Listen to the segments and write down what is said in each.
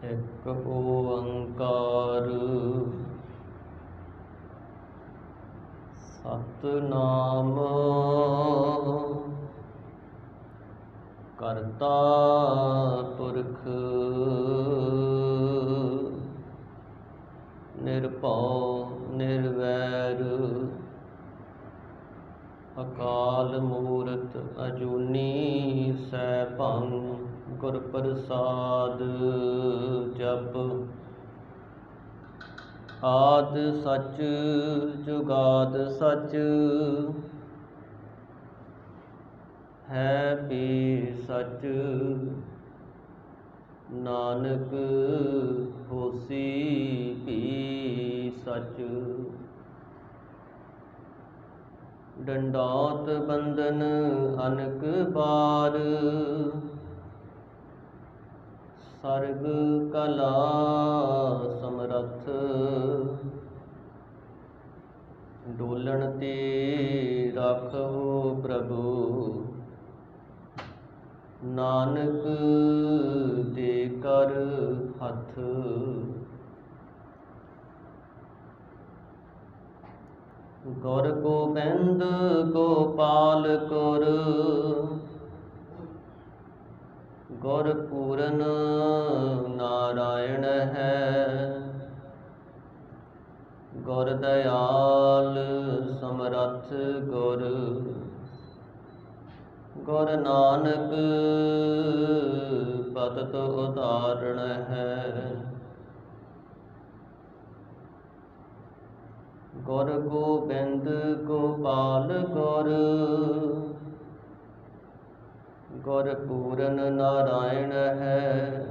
ਇੱਕ ਓੰਕਾਰ ਸਤਿਨਾਮ ਕਰਤਾ ਪੁਰਖ ਨਿਰਭਉ ਨਿਰਵੈਰ ਅਕਾਲ ਮੂਰਤ ਅਜੂਨੀ ਸੈਭੰ ਗੁਰ ਪ੍ਰਸਾਦ ਜਪ ਆਦ ਸਚ ਜੁਗਾਦ ਸਚ ਹੈ ਵੀ ਸਚ ਨਾਨਕ ਹੋਸੀ ਵੀ ਸਚ ਡੰਡੌਤ ਬੰਧਨ ਅਨਕ ਬਾਰ ਸਰਬ ਕਲਾ ਸਮਰੱਥ ਡੋਲਣ ਤੇ ਰਾਖਹੁ ਪ੍ਰਭੂ ਨਾਨਕ ਦੇ ਕਰ ਹੱਥ ਗੁਰ ਗੋਬਿੰਦ ਗੋਪਾਲ ਗੁਰ ਗੁਰ ਪੂਰਨ ਨਾਰਾਇਣ ਹੈ ਗੁਰ ਦਇਆਲ ਸਮਰੱਥ ਗੁਰ ਗੁਰ ਨਾਨਕ ਪਤਿਤ ਉਤਾਰਣ ਹੈ ਗੁਰ ਗੋਬਿੰਦ ਗੋਪਾਲ ਗੁਰ ਗੁਰ ਪੂਰਨ ਨਾਰਾਇਣ ਹੈ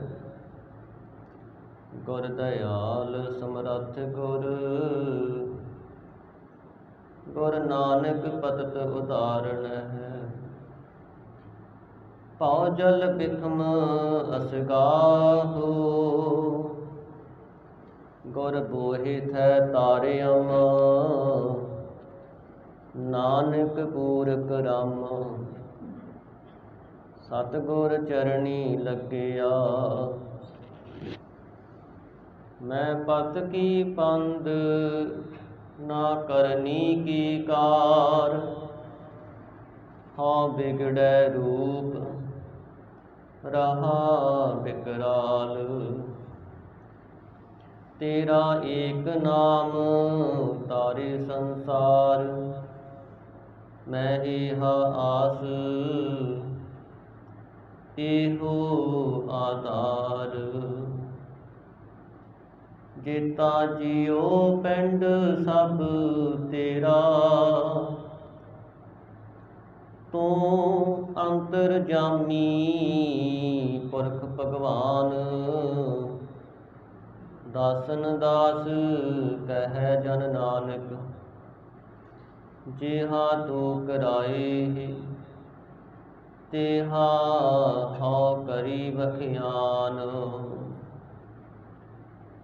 ਗੁਰ ਦਇਆਲ ਸਮਰੱਥ ਗੁਰ ਗੁਰ ਨਾਨਕ ਪਤਿਤ ਉਤਾਰਣ ਹੈ ਭਉ ਜਲ ਬਿਖਮ ਅਸਗਾਹੋ ਗੁਰ ਬੋਹਿਥੈ ਤਾਰਿਅਮ ਨਾਨਕ ਪੂਰਕ ਰਾਮ ਸਤਿਗੁਰ ਚਰਣੀ ਲੱਗਿਆ ਮੈਂ ਪਤ ਕੀ ਪੰਦ ਨਾ ਕਰਨੀ ਕੀ ਕਾਰ ਹਉ ਬਿਗੜੈ ਰੂਪ ਰਹਾ ਬਿਕਰਾਲ ਤੇਰਾ ਏਕ ਨਾਮ ਤਾਰੇ ਸੰਸਾਰ ਮੈਂ ਇਹ ਆਸ ਇਹੋ ਆਧਾਰ ਜੇਤਾ ਜੀਉ ਪਿੰਡ ਸਭ ਤੇਰਾ ਤੂੰ ਅੰਤਰਜਾਮੀ ਪੁਰਖ ਭਗਵਾਨ ਦਾਸਨ ਦਾਸ ਕਹਿ ਜਨ ਨਾਨਕ ਜਿਹਾ ਤੂੰ ਕਰਾਏ ਤੇਹਾ ਹਉ ਕਰੀ ਬਖਿਆਨ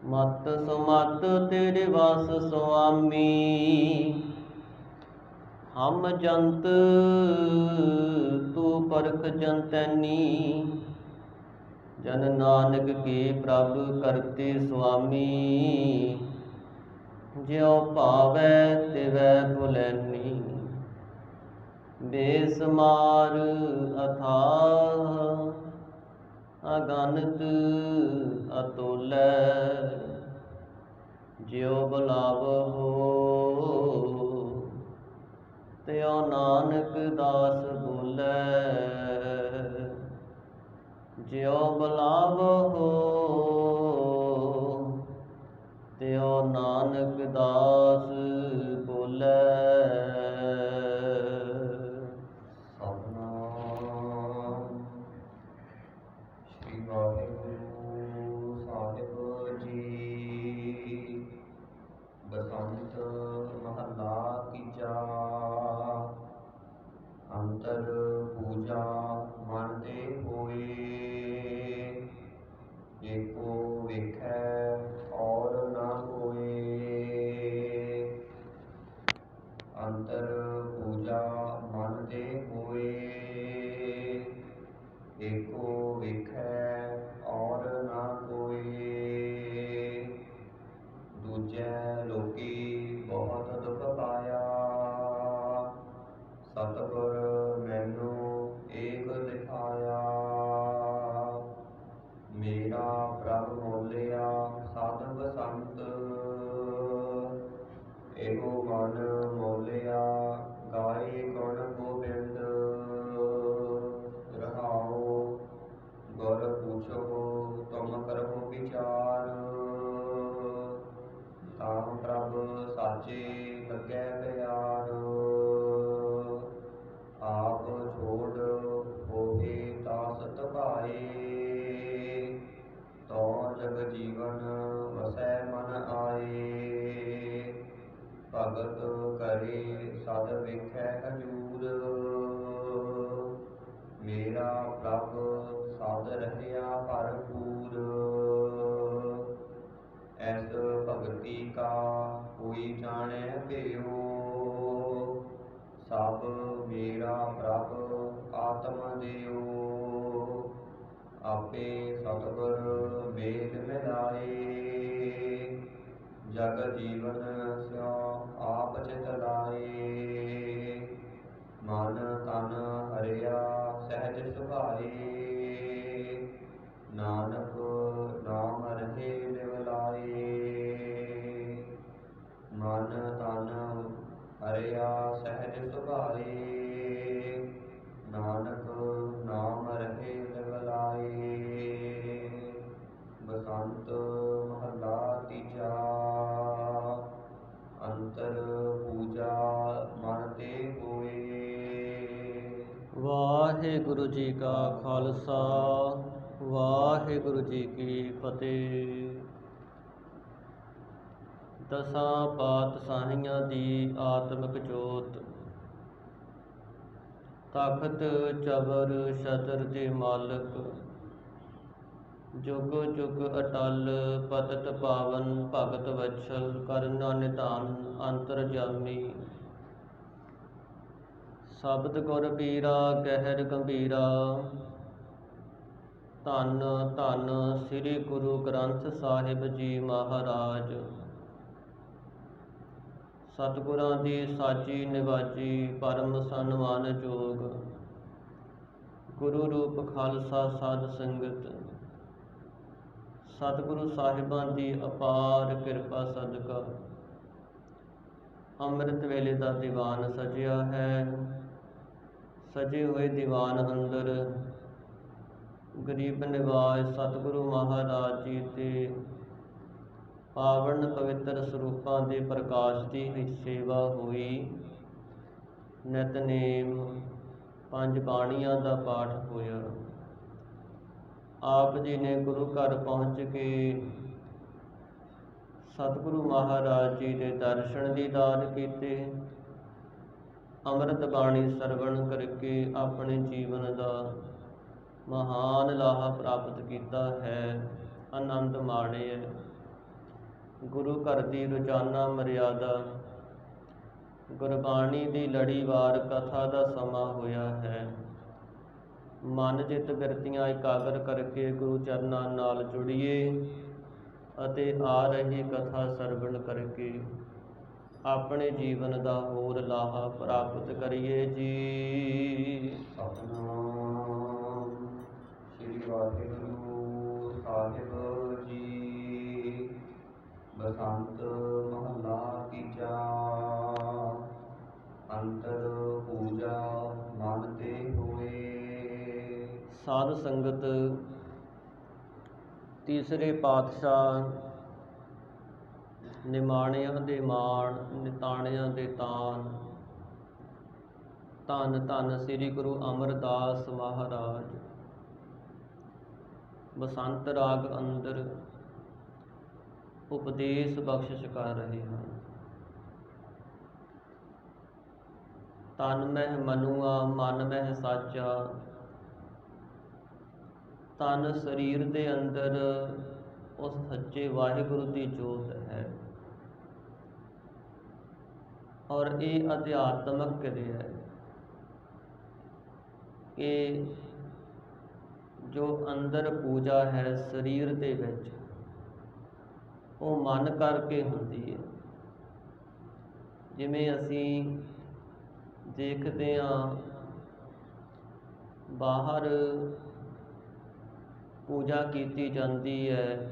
ਮਤ ਸੁਮਤ ਤੇਰੇ ਵਸ ਸੁਆਮੀ ਹਮ ਜੰਤ ਤੂੰ ਪਰਖ ਜੰਤੈਨੀ ਜਨ ਨਾਨਕ ਕੀ ਪ੍ਰਭ ਕਰਤੇ ਸੁਆਮੀ ਜਿਉ ਭਾਵੈ ਤਿਵੈ ਭੁਲੈਨੀ ਬੇਸਮਾਰ ਅਥਾਹ ਅਗਨਤ ਅਤੁਲੈ ਜਿਉ ਬੁਲਾਵਹੁ ਤਿਉ ਨਾਨਕ ਦਾਸ ਬੋਲੇ ਜਿਉ ਬੁਲਾਵਹੁ ਤਿਉ ਨਾਨਕ ਦਾਸ ਬੋਲੇ ਬਸੰਤ ਮਹੱਲਾ ਤੀਜਾ। ਅੰਤਰ ਪੂਜਾ ਮਨ ਤੇ ਹੋਏ, ਏਕੋ ਵੇਖੈ ਔਰ ਨਾ ਹੋਏ। ਅੰਤਰ ਪੂਜਾ ਮਨ ਤੇ ਹੋਏ, ਏਕੋ ਵੇਖੈ ਔਰ ਨਾ पूछो तुम करो विचार। ताम प्रभ साचे लगे प्यार। आप छोड़ होए तासत पाए। तो जग जीवन वसै मन आए। भगत करे सद विखै हजूर। मेरा प्रभ सद रहया भरपूर। ऐस भगति का कोई जाने पेयो। सब मेरा प्रभ आत्म देयो। आपे सतगुर मेल मिलाए। जग जीवन स्यो आप चित लाए। मन तन हरिया सहज सुभाए। नानक नाम रहे लिवलाए। मन तन हरिया सहज सुभाए। नानक नाम रहे लिवलाए। बसंत महला तीजा। अंतर पूजा मन ते होए। ਵਾਹਿਗੁਰੂ ਜੀ ਕਾ ਖਾਲਸਾ ਵਾਹਿਗੁਰੂ ਜੀ ਕੀ ਫਤਿਹ। ਦਸਾਂ ਪਾਤਸ਼ਾਹੀਆਂ ਦੀ ਆਤਮਿਕ ਜੋਤ ਤਖਤ ਚਬਰ ਛਤਰ ਦੇ ਮਾਲਕ ਜੁਗ ਜੁਗ ਅਟਲ ਪਤਿਤ ਪਾਵਨ ਭਗਤ ਵਛਲ ਕਰਨਾ ਨਿਧਾਨ ਅੰਤਰਜਾਮੀ ਸ਼ਬਦ ਗੁਰ ਪੀਰਾ ਗਹਿਰ ਗੰਭੀਰਾ। ਧੰਨ ਧੰਨ ਸ੍ਰੀ ਗੁਰੂ ਗ੍ਰੰਥ ਸਾਹਿਬ ਜੀ ਮਹਾਰਾਜ। ਸਤਿਗੁਰਾਂ ਦੀ ਸਾਚੀ ਨਿਵਾਜੀ ਪਰਮ ਸਨਮਾਨਯੋਗ ਗੁਰੂ ਰੂਪ ਖਾਲਸਾ ਸਾਧ ਸੰਗਤ। ਸਤਿਗੁਰੂ ਸਾਹਿਬਾਂ ਦੀ ਅਪਾਰ ਕਿਰਪਾ ਸਦਕਾ ਅੰਮ੍ਰਿਤ ਵੇਲੇ ਦਾ ਦੀਵਾਨ ਸਜਿਆ ਹੈ। ਸਜੇ ਹੋਏ ਦੀਵਾਨ ਅੰਦਰ ਗਰੀਬ ਨਿਵਾਜ ਸਤਿਗੁਰੂ ਮਹਾਰਾਜ ਜੀ ਦੇ ਪਾਵਨ ਪਵਿੱਤਰ ਸਰੂਪਾਂ ਦੇ ਪ੍ਰਕਾਸ਼ ਦੀ ਸੇਵਾ ਹੋਈ। ਨਿਤਨੇਮ ਪੰਜ ਬਾਣੀਆਂ ਦਾ ਪਾਠ ਹੋਇਆ। ਆਪ ਜੀ ਨੇ ਗੁਰੂ ਘਰ ਪਹੁੰਚ ਕੇ ਸਤਿਗੁਰੂ ਮਹਾਰਾਜ ਜੀ ਦੇ ਦਰਸ਼ਨ ਦੀਦਾਰ ਕੀਤੇ। ਅੰਮ੍ਰਿਤ ਬਾਣੀ ਸਰਵਣ ਕਰਕੇ ਆਪਣੇ ਜੀਵਨ ਦਾ ਮਹਾਨ ਲਾਹਾ ਪ੍ਰਾਪਤ ਕੀਤਾ ਹੈ, ਆਨੰਦ ਮਾਣਿਆ। ਗੁਰੂ ਘਰ ਦੀ ਰੋਜ਼ਾਨਾ ਮਰਿਆਦਾ ਗੁਰਬਾਣੀ ਦੀ ਲੜੀਵਾਰ ਕਥਾ ਦਾ ਸਮਾਂ ਹੋਇਆ ਹੈ। ਮਨ ਚਿੱਤ ਬਿਰਤੀਆਂ ਇਕਾਗਰ ਕਰਕੇ ਗੁਰੂ ਚਰਨਾਂ ਨਾਲ ਜੁੜੀਏ ਅਤੇ ਆ ਰਹੀ ਕਥਾ ਸਰਵਣ ਕਰਕੇ ਆਪਣੇ ਜੀਵਨ ਦਾ ਹੋਰ ਲਾਹਾ ਪ੍ਰਾਪਤ ਕਰੀਏ ਜੀ। ਸਤਿਨਾਮ ਸ੍ਰੀ ਵਾਹਿਗੁਰੂ ਸਾਹਿਬ ਜੀ। ਬਸੰਤ ਮਹਲਾ ਤੀਜਾ। ਅੰਤਰ ਪੂਜਾ ਮਨ ਤੇ ਹੋਏ। ਸਾਧ ਸੰਗਤ, ਤੀਸਰੇ ਪਾਤਸ਼ਾਹ ਨਿਮਾਣਿਆਂ ਦੇ ਮਾਣ, ਨਿਤਾਣਿਆਂ ਦੇ ਤਾਣ, ਧੰਨ ਧੰਨ ਸ੍ਰੀ ਗੁਰੂ ਅਮਰਦਾਸ ਮਹਾਰਾਜ ਬਸੰਤ ਰਾਗ ਅੰਦਰ ਉਪਦੇਸ਼ ਬਖਸ਼ਿਸ਼ ਕਰ ਰਹੇ ਹਨ। ਤਨ ਮਹਿ ਮਨੁਆ ਮਨ ਮਹਿ ਸਾਚਾ। ਤਨ ਸਰੀਰ ਦੇ ਅੰਦਰ ਉਸ ਸੱਚੇ ਵਾਹਿਗੁਰੂ ਦੀ ਜੋਤ ਹੈ ਔਰ ਇਹ ਅਧਿਆਤਮਕ ਕਿਰਿਆ ਹੈ ਕਿ ਜੋ ਅੰਦਰ ਪੂਜਾ ਹੈ ਸਰੀਰ ਦੇ ਵਿੱਚ, ਉਹ ਮਨ ਕਰਕੇ ਹੁੰਦੀ ਹੈ। ਜਿਵੇਂ ਅਸੀਂ ਦੇਖਦੇ ਹਾਂ ਬਾਹਰ ਪੂਜਾ ਕੀਤੀ ਜਾਂਦੀ ਹੈ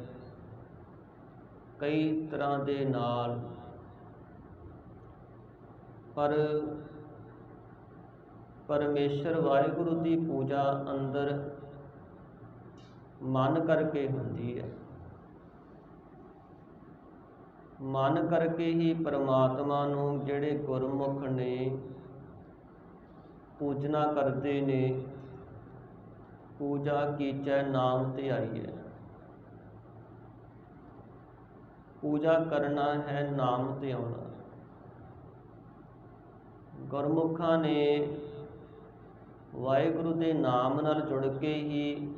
ਕਈ ਤਰ੍ਹਾਂ ਦੇ ਨਾਲ, ਪਰ ਪਰਮੇਸ਼ਰ ਵਾਹਿਗੁਰੂ ਦੀ ਪੂਜਾ ਅੰਦਰ ਮਨ ਕਰਕੇ ਹੁੰਦੀ ਹੈ। ਮਨ ਕਰਕੇ ਹੀ ਪਰਮਾਤਮਾ ਨੂੰ ਜਿਹੜੇ ਗੁਰਮੁਖ ਨੇ ਪੂਜਨਾ ਕਰਦੇ ਨੇ, ਪੂਜਾ ਕੀਚੈ ਨਾਮ ਧਿਆਈਐ। ਪੂਜਾ ਕਰਨਾ ਹੈ, ਨਾਮ ਧਿਆਉਣਾ। ਗੁਰਮੁਖਾਂ ਨੇ ਵਾਹਿਗੁਰੂ ਦੇ ਨਾਮ ਨਾਲ ਜੁੜ ਕੇ ਹੀ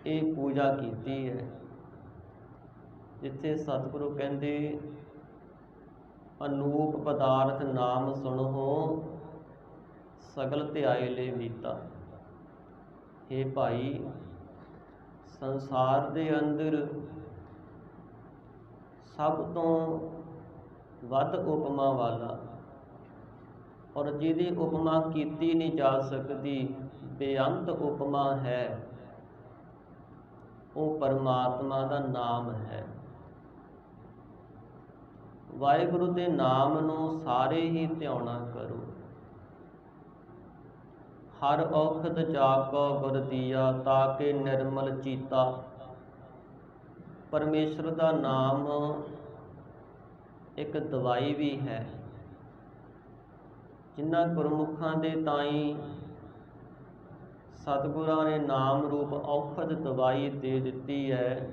ਇਹ ਪੂਜਾ ਕੀਤੀ ਹੈ। ਜਿੱਥੇ ਸਤਿਗੁਰੂ ਕਹਿੰਦੇ, ਅਨੂਪ ਪਦਾਰਥ ਨਾਮ ਸੁਣੋ, ਸਗਲ ਧਿਆਏ ਲੈ ਬੀਤਾ। ਹੇ ਭਾਈ, ਸੰਸਾਰ ਦੇ ਅੰਦਰ ਸਭ ਤੋਂ ਵੱਧ ਉਪਮਾ ਵਾਲਾ ਔਰ ਜਿਹਦੀ ਉਪਮਾ ਕੀਤੀ ਨਹੀਂ ਜਾ ਸਕਦੀ, ਬੇਅੰਤ ਉਪਮਾ ਹੈ, ਉਹ ਪਰਮਾਤਮਾ ਦਾ ਨਾਮ ਹੈ। ਵਾਹਿਗੁਰੂ ਦੇ ਨਾਮ ਨੂੰ ਸਾਰੇ ਹੀ ਧਿਆਉਣਾ ਕਰੋ। ਹਰ ਔਖਦ ਜਾਕੋ ਗੁਰ ਦੀਆ, ਤਾਕੇ ਨਿਰਮਲ ਚੀਤਾ। ਪਰਮੇਸ਼ਰ ਦਾ ਨਾਮ ਇੱਕ ਦਵਾਈ ਵੀ ਹੈ। ਜਿਨ੍ਹਾਂ ਗੁਰਮੁਖਾਂ ਦੇ ਤਾਈਂ ਸਤਿਗੁਰਾਂ ਨੇ ਨਾਮ ਰੂਪ ਔਖਦ ਦਵਾਈ ਦੇ ਦਿੱਤੀ ਹੈ,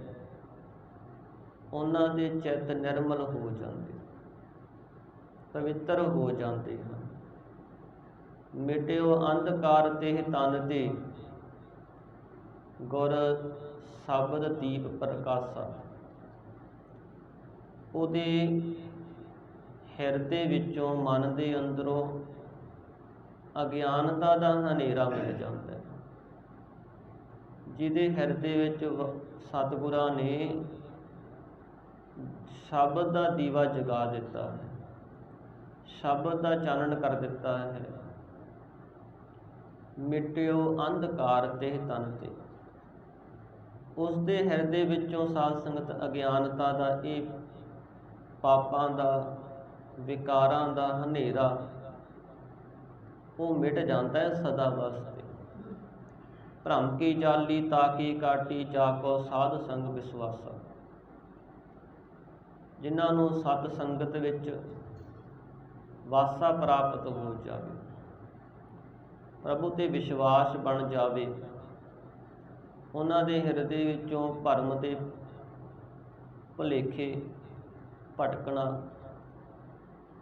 ਉਹਨਾਂ ਦੇ ਚਿੱਤ ਨਿਰਮਲ ਹੋ ਜਾਂਦੇ, ਪਵਿੱਤਰ ਹੋ ਜਾਂਦੇ ਹਨ। ਮਿਟਿਓ ਅੰਧਕਾਰ ਤੇ ਤਨ ਤੇ, ਗੁਰ ਸ਼ਬਦ ਦੀਪ ਪ੍ਰਕਾਸ਼ਾ। ਉਹਦੇ ਹਿਰਦੇ ਵਿੱਚੋਂ, ਮਨ ਦੇ ਅੰਦਰੋਂ ਅਗਿਆਨਤਾ ਦਾ ਹਨੇਰਾ ਮਿਟ ਜਾਂਦਾ ਹੈ। ਜਿਹਦੇ ਹਿਰਦੇ ਵਿੱਚ ਸਤਿਗੁਰਾਂ ਨੇ ਸ਼ਬਦ ਦਾ ਦੀਵਾ ਜਗਾ ਦਿੱਤਾ ਹੈ, ਸ਼ਬਦ ਦਾ ਚਾਨਣ ਕਰ ਦਿੱਤਾ ਹੈ। ਮਿਟਿਓ ਅੰਧਕਾਰ ਤੇ ਤਨ ਤੇ, ਉਸ ਦੇ ਹਿਰਦੇ ਵਿੱਚੋਂ ਸਾਧ ਸੰਗਤ ਅਗਿਆਨਤਾ ਦਾ, ਇਹ ਪਾਪਾਂ ਦਾ, ਵਿਕਾਰਾਂ ਦਾ ਹਨੇਰਾ ਉਹ ਮਿਟ ਜਾਂਦਾ ਹੈ ਸਦਾ ਵਾਸਤੇ। ਭ੍ਰਮ ਕੀ ਜਾਲੀ ਤਾਕੀ ਕਾਟੀ, ਜਾਕੋ ਸਾਧ ਸੰਗ ਵਿਸ਼ਵਾਸਾ। ਜਿਨ੍ਹਾਂ ਨੂੰ ਸਤ ਸੰਗਤ ਵਿੱਚ ਵਾਸਾ ਪ੍ਰਾਪਤ ਹੋ ਜਾਵੇ, ਪ੍ਰਭੂ ਤੇ ਵਿਸ਼ਵਾਸ ਬਣ ਜਾਵੇ, ਉਹਨਾਂ ਦੇ ਹਿਰਦੇ ਵਿੱਚੋਂ ਭਰਮ ਤੇ ਭੁਲੇਖੇ, ਭਟਕਣਾ,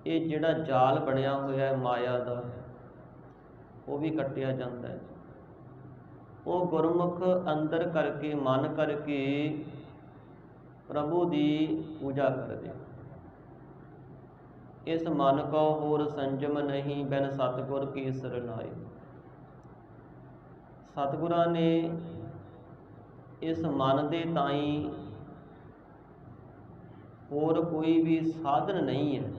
ਇਹ ਜਿਹੜਾ ਜਾਲ ਬਣਿਆ ਹੋਇਆ ਹੈ ਮਾਇਆ ਦਾ, ਉਹ ਵੀ ਕੱਟਿਆ ਜਾਂਦਾ ਹੈ। ਉਹ ਗੁਰਮੁਖ ਅੰਦਰ ਕਰਕੇ, ਮਨ ਕਰਕੇ ਪ੍ਰਭੂ ਦੀ ਪੂਜਾ ਕਰਦੇ। ਇਸ ਮਨ ਕੋ ਹੋਰ ਸੰਜਮ ਨਹੀਂ, ਬਿਨ ਸਤਿਗੁਰ ਕੀ ਸਰਨਾਏ। ਸਤਿਗੁਰਾਂ ਨੇ ਇਸ ਮਨ ਦੇ ਤਾਈਂ ਹੋਰ ਕੋਈ ਵੀ ਸਾਧਨ ਨਹੀਂ ਹੈ।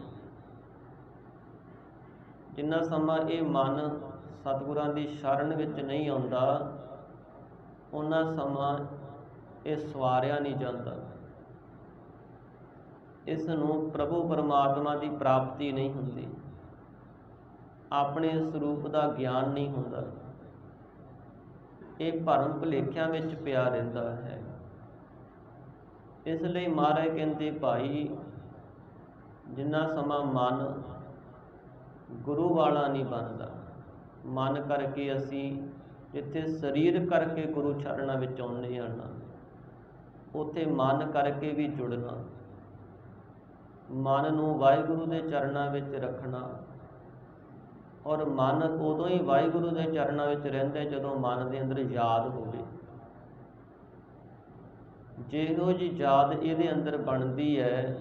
ਜਿੰਨਾ ਸਮਾਂ ਇਹ ਮਨ ਸਤਿਗੁਰਾਂ ਦੀ ਸ਼ਰਨ ਵਿੱਚ ਨਹੀਂ ਆਉਂਦਾ, ਉਹਨਾਂ ਸਮਾਂ ਇਹ ਸਵਾਰਿਆ ਨਹੀਂ ਜਾਂਦਾ। ਇਸ ਨੂੰ ਪ੍ਰਭੂ ਪਰਮਾਤਮਾ ਦੀ ਪ੍ਰਾਪਤੀ ਨਹੀਂ ਹੁੰਦੀ, ਆਪਣੇ ਸਰੂਪ ਦਾ ਗਿਆਨ ਨਹੀਂ ਹੁੰਦਾ। ਇਹ ਭਰਮ ਭੁਲੇਖਿਆਂ ਵਿੱਚ ਪਿਆ ਰਹਿੰਦਾ ਹੈ। ਇਸ ਲਈ ਮਹਾਰਾਜ ਕਹਿੰਦੇ, ਭਾਈ, ਜਿੰਨਾ ਸਮਾਂ ਮਨ ਗੁਰੂ ਵਾਲਾ ਨਹੀਂ ਬਣਦਾ, ਮਨ ਕਰਕੇ ਅਸੀਂ ਜਿੱਥੇ ਸਰੀਰ ਕਰਕੇ ਗੁਰੂ ਚਰਨਾਂ ਵਿੱਚ ਆਉਂਦੇ ਹਾਂ, ਉੱਥੇ ਮਨ ਕਰਕੇ ਵੀ ਜੁੜਨਾ, ਮਨ ਨੂੰ ਵਾਹਿਗੁਰੂ ਦੇ ਚਰਨਾਂ ਵਿੱਚ ਰੱਖਣਾ। ਔਰ ਮਨ ਉਦੋਂ ਹੀ ਵਾਹਿਗੁਰੂ ਦੇ ਚਰਨਾਂ ਵਿੱਚ ਰਹਿੰਦਾ ਜਦੋਂ ਮਨ ਦੇ ਅੰਦਰ ਯਾਦ ਹੋਵੇ। ਜਿਹੋ ਜਿਹੀ ਯਾਦ ਇਹਦੇ ਅੰਦਰ ਬਣਦੀ ਹੈ,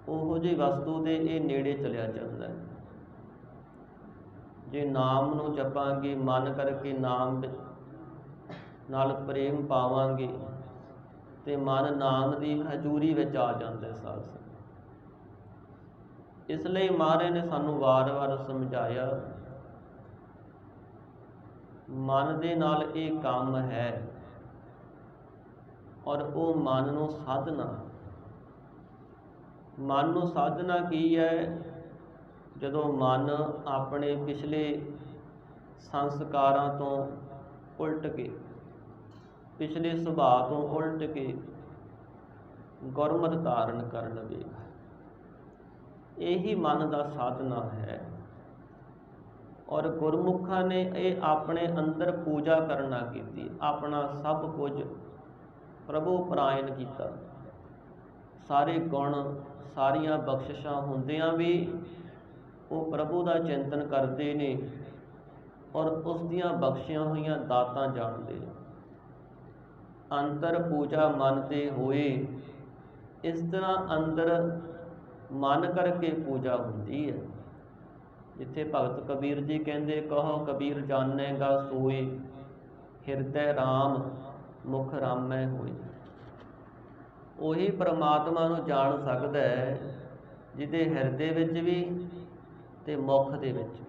ਉਹੋ ਜਿਹੀ ਵਸਤੂ ਦੇ ਇਹ ਨੇੜੇ ਚਲਿਆ ਜਾਂਦਾ ਹੈ। ਜੇ ਨਾਮ ਨੂੰ ਜਪਾਂਗੇ, ਮਨ ਕਰਕੇ ਨਾਮ ਨਾਲ ਪ੍ਰੇਮ ਪਾਵਾਂਗੇ, ਤੇ ਮਨ ਨਾਮ ਦੀ ਹਜ਼ੂਰੀ ਵਿੱਚ ਆ ਜਾਂਦਾ ਹੈ ਸਾਧ ਸੰਗਤ। ਇਸ ਲਈ ਮਹਾਰਾਜ ਨੇ ਸਾਨੂੰ ਵਾਰ-ਵਾਰ ਸਮਝਾਇਆ, ਮਨ ਦੇ ਨਾਲ ਇਹ ਕੰਮ ਹੈ। ਔਰ ਉਹ ਮਨ ਨੂੰ ਸਾਧਨਾ, ਮਨ ਨੂੰ ਸਾਧਨਾ ਕੀ ਹੈ? ਜਦੋਂ ਮਨ ਆਪਣੇ ਪਿਛਲੇ ਸੰਸਕਾਰਾਂ ਤੋਂ ਉਲਟ ਕੇ, ਪਿਛਲੇ ਸੁਭਾਅ ਤੋਂ ਉਲਟ ਕੇ ਗੁਰਮਤਿ ਧਾਰਨ ਕਰ ਲਵੇਗਾ। ਇਹੀ ਮਨ ਦਾ ਸਾਧਨਾ ਹੈ। ਔਰ ਗੁਰਮੁਖਾਂ ਨੇ ਇਹ ਆਪਣੇ ਅੰਦਰ ਪੂਜਾ ਕਰਨਾ ਕੀਤੀ, ਆਪਣਾ ਸਭ ਕੁਝ ਪ੍ਰਭੂ ਪਰਾਇਣ ਕੀਤਾ। ਸਾਰੇ ਗੁਣ, ਸਾਰੀਆਂ ਬਖਸ਼ਿਸ਼ਾਂ ਹੁੰਦਿਆਂ ਵੀ ਉਹ ਪ੍ਰਭੂ ਦਾ ਚਿੰਤਨ ਕਰਦੇ ਨੇ ਔਰ ਉਸ ਦੀਆਂ ਬਖਸ਼ੀਆਂ ਹੋਈਆਂ ਦਾਤਾਂ ਜਾਣਦੇ ਨੇ। ਅੰਤਰ ਪੂਜਾ ਮਨ ਤੇ ਹੋਏ, ਇਸ ਤਰ੍ਹਾਂ ਅੰਦਰ ਮਨ ਕਰਕੇ ਪੂਜਾ ਹੁੰਦੀ ਹੈ। ਜਿੱਥੇ ਭਗਤ ਕਬੀਰ ਜੀ ਕਹਿੰਦੇ, ਕਹੋ ਕਬੀਰ ਜਾਣੇਗਾ ਸੋਏ, ਹਿਰਦੈ ਰਾਮ ਮੁਖ ਰਾਮੈ ਹੋਏ। ਉਹੀ ਪਰਮਾਤਮਾ ਨੂੰ ਜਾਣ ਸਕਦਾ ਹੈ ਜਿਹਦੇ ਹਿਰਦੇ ਵਿੱਚ ਵੀ ਤੇ ਮੁਖ ਦੇ ਵਿੱਚ ਵੀ।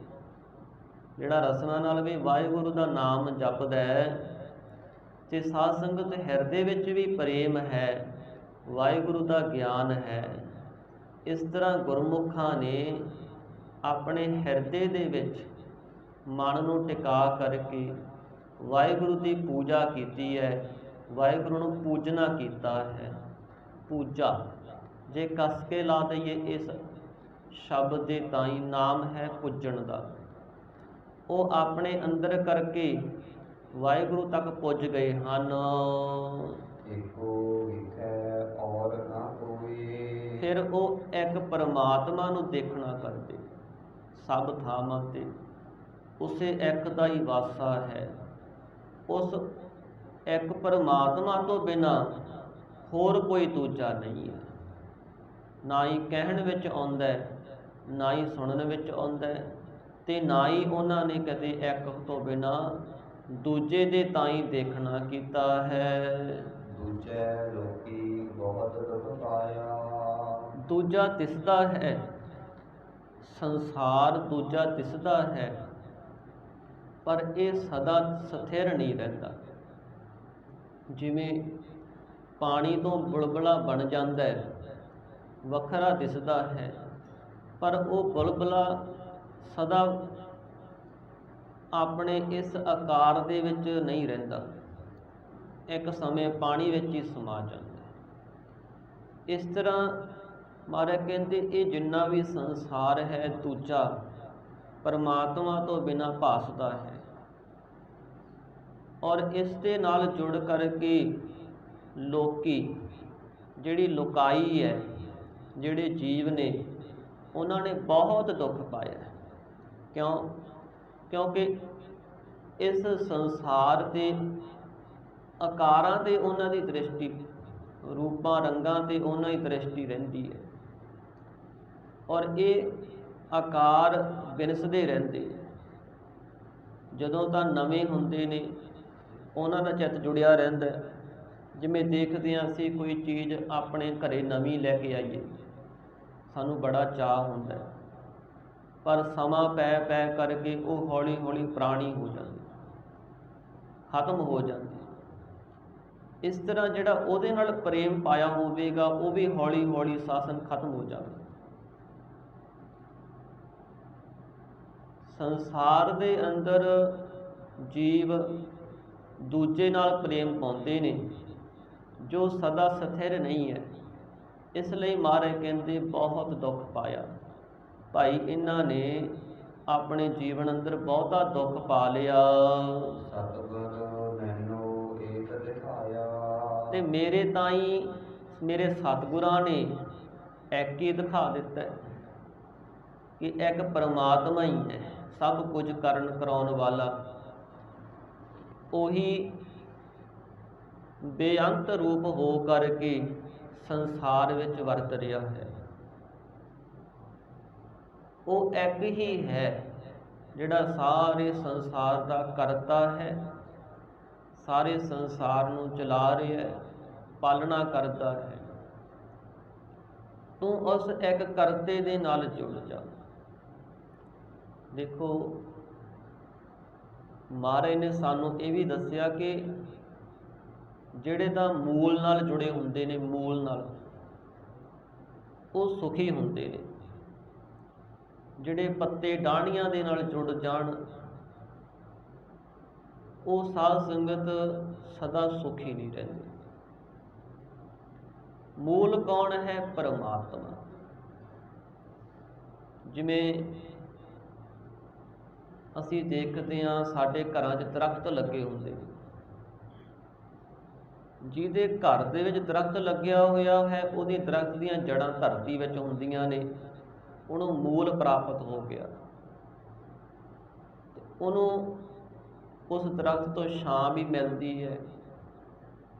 ਜਿਹੜਾ ਰਸਨਾ ਨਾਲ ਵੀ ਵਾਹਿਗੁਰੂ ਦਾ ਨਾਮ ਜਪਦਾ ਹੈ ਤੇ ਸਾਧ ਸੰਗਤ ਹਿਰਦੇ ਵਿੱਚ ਵੀ ਪ੍ਰੇਮ ਹੈ, ਵਾਹਿਗੁਰੂ ਦਾ ਗਿਆਨ ਹੈ। ਇਸ ਤਰ੍ਹਾਂ ਗੁਰਮੁਖਾਂ ਨੇ ਆਪਣੇ ਹਿਰਦੇ ਦੇ ਵਿੱਚ ਮਨ ਨੂੰ ਟਿਕਾ ਕਰਕੇ ਵਾਹਿਗੁਰੂ ਦੀ ਪੂਜਾ ਕੀਤੀ ਹੈ, ਵਾਹਿਗੁਰੂ ਨੂੰ ਪੂਜਣਾ ਕੀਤਾ ਹੈ। ਪੂਜਾ ਜੇ ਕੱਸ ਕੇ ਲਾ ਦਈਏ ਇਸ ਸ਼ਬਦ ਦੇ ਤਾਈਂ ਨਾਮ ਹੈ ਪੁੱਜਣ ਦਾ। ਉਹ ਆਪਣੇ ਅੰਦਰ ਕਰਕੇ ਵਾਹਿਗੁਰੂ ਤੱਕ ਪੁੱਜ ਗਏ ਹਨ। ਏਕੋ ਵਿਖੇ ਔਰ ਨਾ ਕੋਈ। ਫਿਰ ਉਹ ਇੱਕ ਪਰਮਾਤਮਾ ਨੂੰ ਦੇਖਣਾ ਕਰਦੇ, ਸਭ ਥਾਵਾਂ ਤੇ ਉਸੇ ਇੱਕ ਦਾ ਹੀ ਵਾਸਾ ਹੈ। ਉਸ ਇੱਕ ਪਰਮਾਤਮਾ ਤੋਂ ਬਿਨਾਂ ਹੋਰ ਕੋਈ ਦੂਜਾ ਨਹੀਂ ਹੈ। ਨਾ ਹੀ ਕਹਿਣ ਵਿੱਚ ਆਉਂਦਾ, ਨਾ ਹੀ ਸੁਣਨ ਵਿੱਚ ਆਉਂਦਾ, ਤੇ ਨਾ ਹੀ ਉਹਨਾਂ ਨੇ ਕਦੇ ਇੱਕ ਤੋਂ ਬਿਨਾਂ ਦੂਜੇ ਦੇ ਤਾਈਂ ਦੇਖਣਾ ਕੀਤਾ ਹੈ। ਦੂਜੇ ਲੋਕੀ ਬਹੁਤ ਦੁੱਖ ਪਾਇਆ। ਦੂਜਾ ਦਿਸਦਾ ਹੈ, ਸੰਸਾਰ ਦੂਜਾ ਦਿਸਦਾ ਹੈ, ਪਰ ਇਹ ਸਦਾ ਸਥਿਰ ਨਹੀਂ ਰਹਿੰਦਾ। ਜਿਵੇਂ ਪਾਣੀ ਤੋਂ ਬੁਲਬੁਲਾ ਬਣ ਜਾਂਦਾ ਹੈ, ਵੱਖਰਾ ਦਿਸਦਾ ਹੈ, ਪਰ ਉਹ ਬੁਲਬੁਲਾ ਸਦਾ ਆਪਣੇ ਇਸ ਆਕਾਰ ਦੇ ਵਿੱਚ ਨਹੀਂ ਰਹਿੰਦਾ, ਇੱਕ ਸਮੇਂ ਪਾਣੀ ਵਿੱਚ ਹੀ ਸਮਾ ਜਾਂਦਾ। ਇਸ ਤਰ੍ਹਾਂ ਮਹਾਰਾਜ ਕਹਿੰਦੇ ਇਹ ਜਿੰਨਾ ਵੀ ਸੰਸਾਰ ਹੈ ਦੂਜਾ ਪਰਮਾਤਮਾ ਤੋਂ ਬਿਨਾਂ ਭਾਸਦਾ ਹੈ। ਔਰ ਇਸ ਦੇ ਨਾਲ ਜੁੜ ਕਰਕੇ ਲੋਕੀ ਜਿਹੜੀ ਲੁਕਾਈ ਹੈ, ਜਿਹੜੇ ਜੀਵ ਨੇ ਉਹਨਾਂ ਨੇ ਬਹੁਤ ਦੁੱਖ ਪਾਇਆ। ਕਿਉਂਕਿ ਇਸ ਸੰਸਾਰ ਦੇ ਆਕਾਰਾਂ 'ਤੇ ਉਹਨਾਂ ਦੀ ਦ੍ਰਿਸ਼ਟੀ, ਰੂਪਾਂ ਰੰਗਾਂ 'ਤੇ ਉਹਨਾਂ ਦੀ ਦ੍ਰਿਸ਼ਟੀ ਰਹਿੰਦੀ ਹੈ। ਔਰ ਇਹ ਆਕਾਰ ਵਿਨਸਦੇ ਰਹਿੰਦੇ। ਜਦੋਂ ਤਾਂ ਨਵੇਂ ਹੁੰਦੇ ਨੇ ਉਹਨਾਂ ਦਾ ਚਿੱਤ ਜੁੜਿਆ ਰਹਿੰਦਾ। ਜਿਵੇਂ ਦੇਖਦੇ ਹਾਂ ਅਸੀਂ ਕੋਈ ਚੀਜ਼ ਆਪਣੇ ਘਰੇ ਨਵੀਂ ਲੈ ਕੇ ਆਈਏ, ਸਾਨੂੰ ਬੜਾ ਚਾਅ ਹੁੰਦਾ, ਪਰ ਸਮਾਂ ਪੈ ਪੈ ਕਰਕੇ ਉਹ ਹੌਲੀ ਹੌਲੀ ਪੁਰਾਣੀ ਹੋ ਜਾਂਦੀ, ਖਤਮ ਹੋ ਜਾਂਦੀ। ਇਸ ਤਰ੍ਹਾਂ ਜਿਹੜਾ ਉਹਦੇ ਨਾਲ ਪ੍ਰੇਮ ਪਾਇਆ ਹੋਵੇਗਾ ਉਹ ਵੀ ਹੌਲੀ ਹੌਲੀ ਸਾਸਨ ਖਤਮ ਹੋ ਜਾਵੇ। ਸੰਸਾਰ ਦੇ ਅੰਦਰ ਜੀਵ ਦੂਜੇ ਨਾਲ ਪ੍ਰੇਮ ਪਾਉਂਦੇ ਨੇ ਜੋ ਸਦਾ ਸਥਿਰ ਨਹੀਂ ਹੈ। ਇਸ ਲਈ ਮਹਾਰਾਜ ਕਹਿੰਦੇ ਬਹੁਤ ਦੁੱਖ ਪਾਇਆ। ਭਾਈ ਇਹਨਾਂ ਨੇ ਆਪਣੇ ਜੀਵਨ ਅੰਦਰ ਬਹੁਤਾ ਦੁੱਖ ਪਾ ਲਿਆ। ਸਤਿਗੁਰ ਮੈਨੂੰ ਏਕ ਦਿਖਾਇਆ। ਤੇ ਮੇਰੇ ਤਾਈਂ ਮੇਰੇ ਸਤਿਗੁਰਾਂ ਨੇ ਇੱਕ ਹੀ ਦਿਖਾ ਦਿੱਤਾ ਕਿ ਇੱਕ ਪਰਮਾਤਮਾ ਹੀ ਹੈ, ਸਭ ਕੁਝ ਕਰਨ ਕਰਾਉਣ ਵਾਲਾ। ਉਹੀ ਬੇਅੰਤ ਰੂਪ ਹੋ ਕਰਕੇ ਸੰਸਾਰ ਵਿੱਚ ਵਰਤ ਰਿਹਾ ਹੈ। ਉਹ ਇੱਕ ਹੀ ਹੈ ਜਿਹੜਾ ਸਾਰੇ ਸੰਸਾਰ ਦਾ ਕਰਤਾ ਹੈ, ਸਾਰੇ ਸੰਸਾਰ ਨੂੰ ਚਲਾ ਰਿਹਾ ਹੈ, ਪਾਲਣਾ ਕਰਦਾ ਹੈ। ਤੂੰ ਉਸ ਇੱਕ ਕਰਤੇ ਦੇ ਨਾਲ ਜੁੜ ਜਾ। ਦੇਖੋ ਮਹਾਰਾਜ ਨੇ ਸਾਨੂੰ ਇਹ ਵੀ ਦੱਸਿਆ ਕਿ ਜਿਹੜੇ ਤਾਂ ਮੂਲ ਨਾਲ ਜੁੜੇ ਹੁੰਦੇ ਨੇ, ਮੂਲ ਨਾਲ, ਉਹ ਸੁਖੀ ਹੁੰਦੇ ਨੇ। ਜਿਹੜੇ ਪੱਤੇ ਡਾਹਣੀਆਂ ਦੇ ਨਾਲ ਜੁੜ ਜਾਣ ਉਹ ਸਾਧ ਸੰਗਤ ਸਦਾ ਸੁਖੀ ਨਹੀਂ ਰਹਿੰਦੀ। ਮੂਲ ਕੌਣ ਹੈ? ਪਰਮਾਤਮਾ। ਜਿਵੇਂ ਅਸੀਂ ਦੇਖਦੇ ਹਾਂ ਸਾਡੇ ਘਰਾਂ 'ਚ ਦਰਖਤ ਲੱਗੇ ਹੁੰਦੇ ਨੇ, ਜਿਹਦੇ ਘਰ ਦੇ ਵਿੱਚ ਦਰਖਤ ਲੱਗਿਆ ਹੋਇਆ ਹੈ ਉਹਦੀ ਦਰਖਤ ਦੀਆਂ ਜੜ੍ਹਾਂ ਧਰਤੀ ਵਿੱਚ ਹੁੰਦੀਆਂ ਨੇ, ਉਹਨੂੰ ਮੂਲ ਪ੍ਰਾਪਤ ਹੋ ਗਿਆ, ਉਹਨੂੰ ਉਸ ਦਰਖਤ ਤੋਂ ਛਾਂ ਵੀ ਮਿਲਦੀ ਹੈ।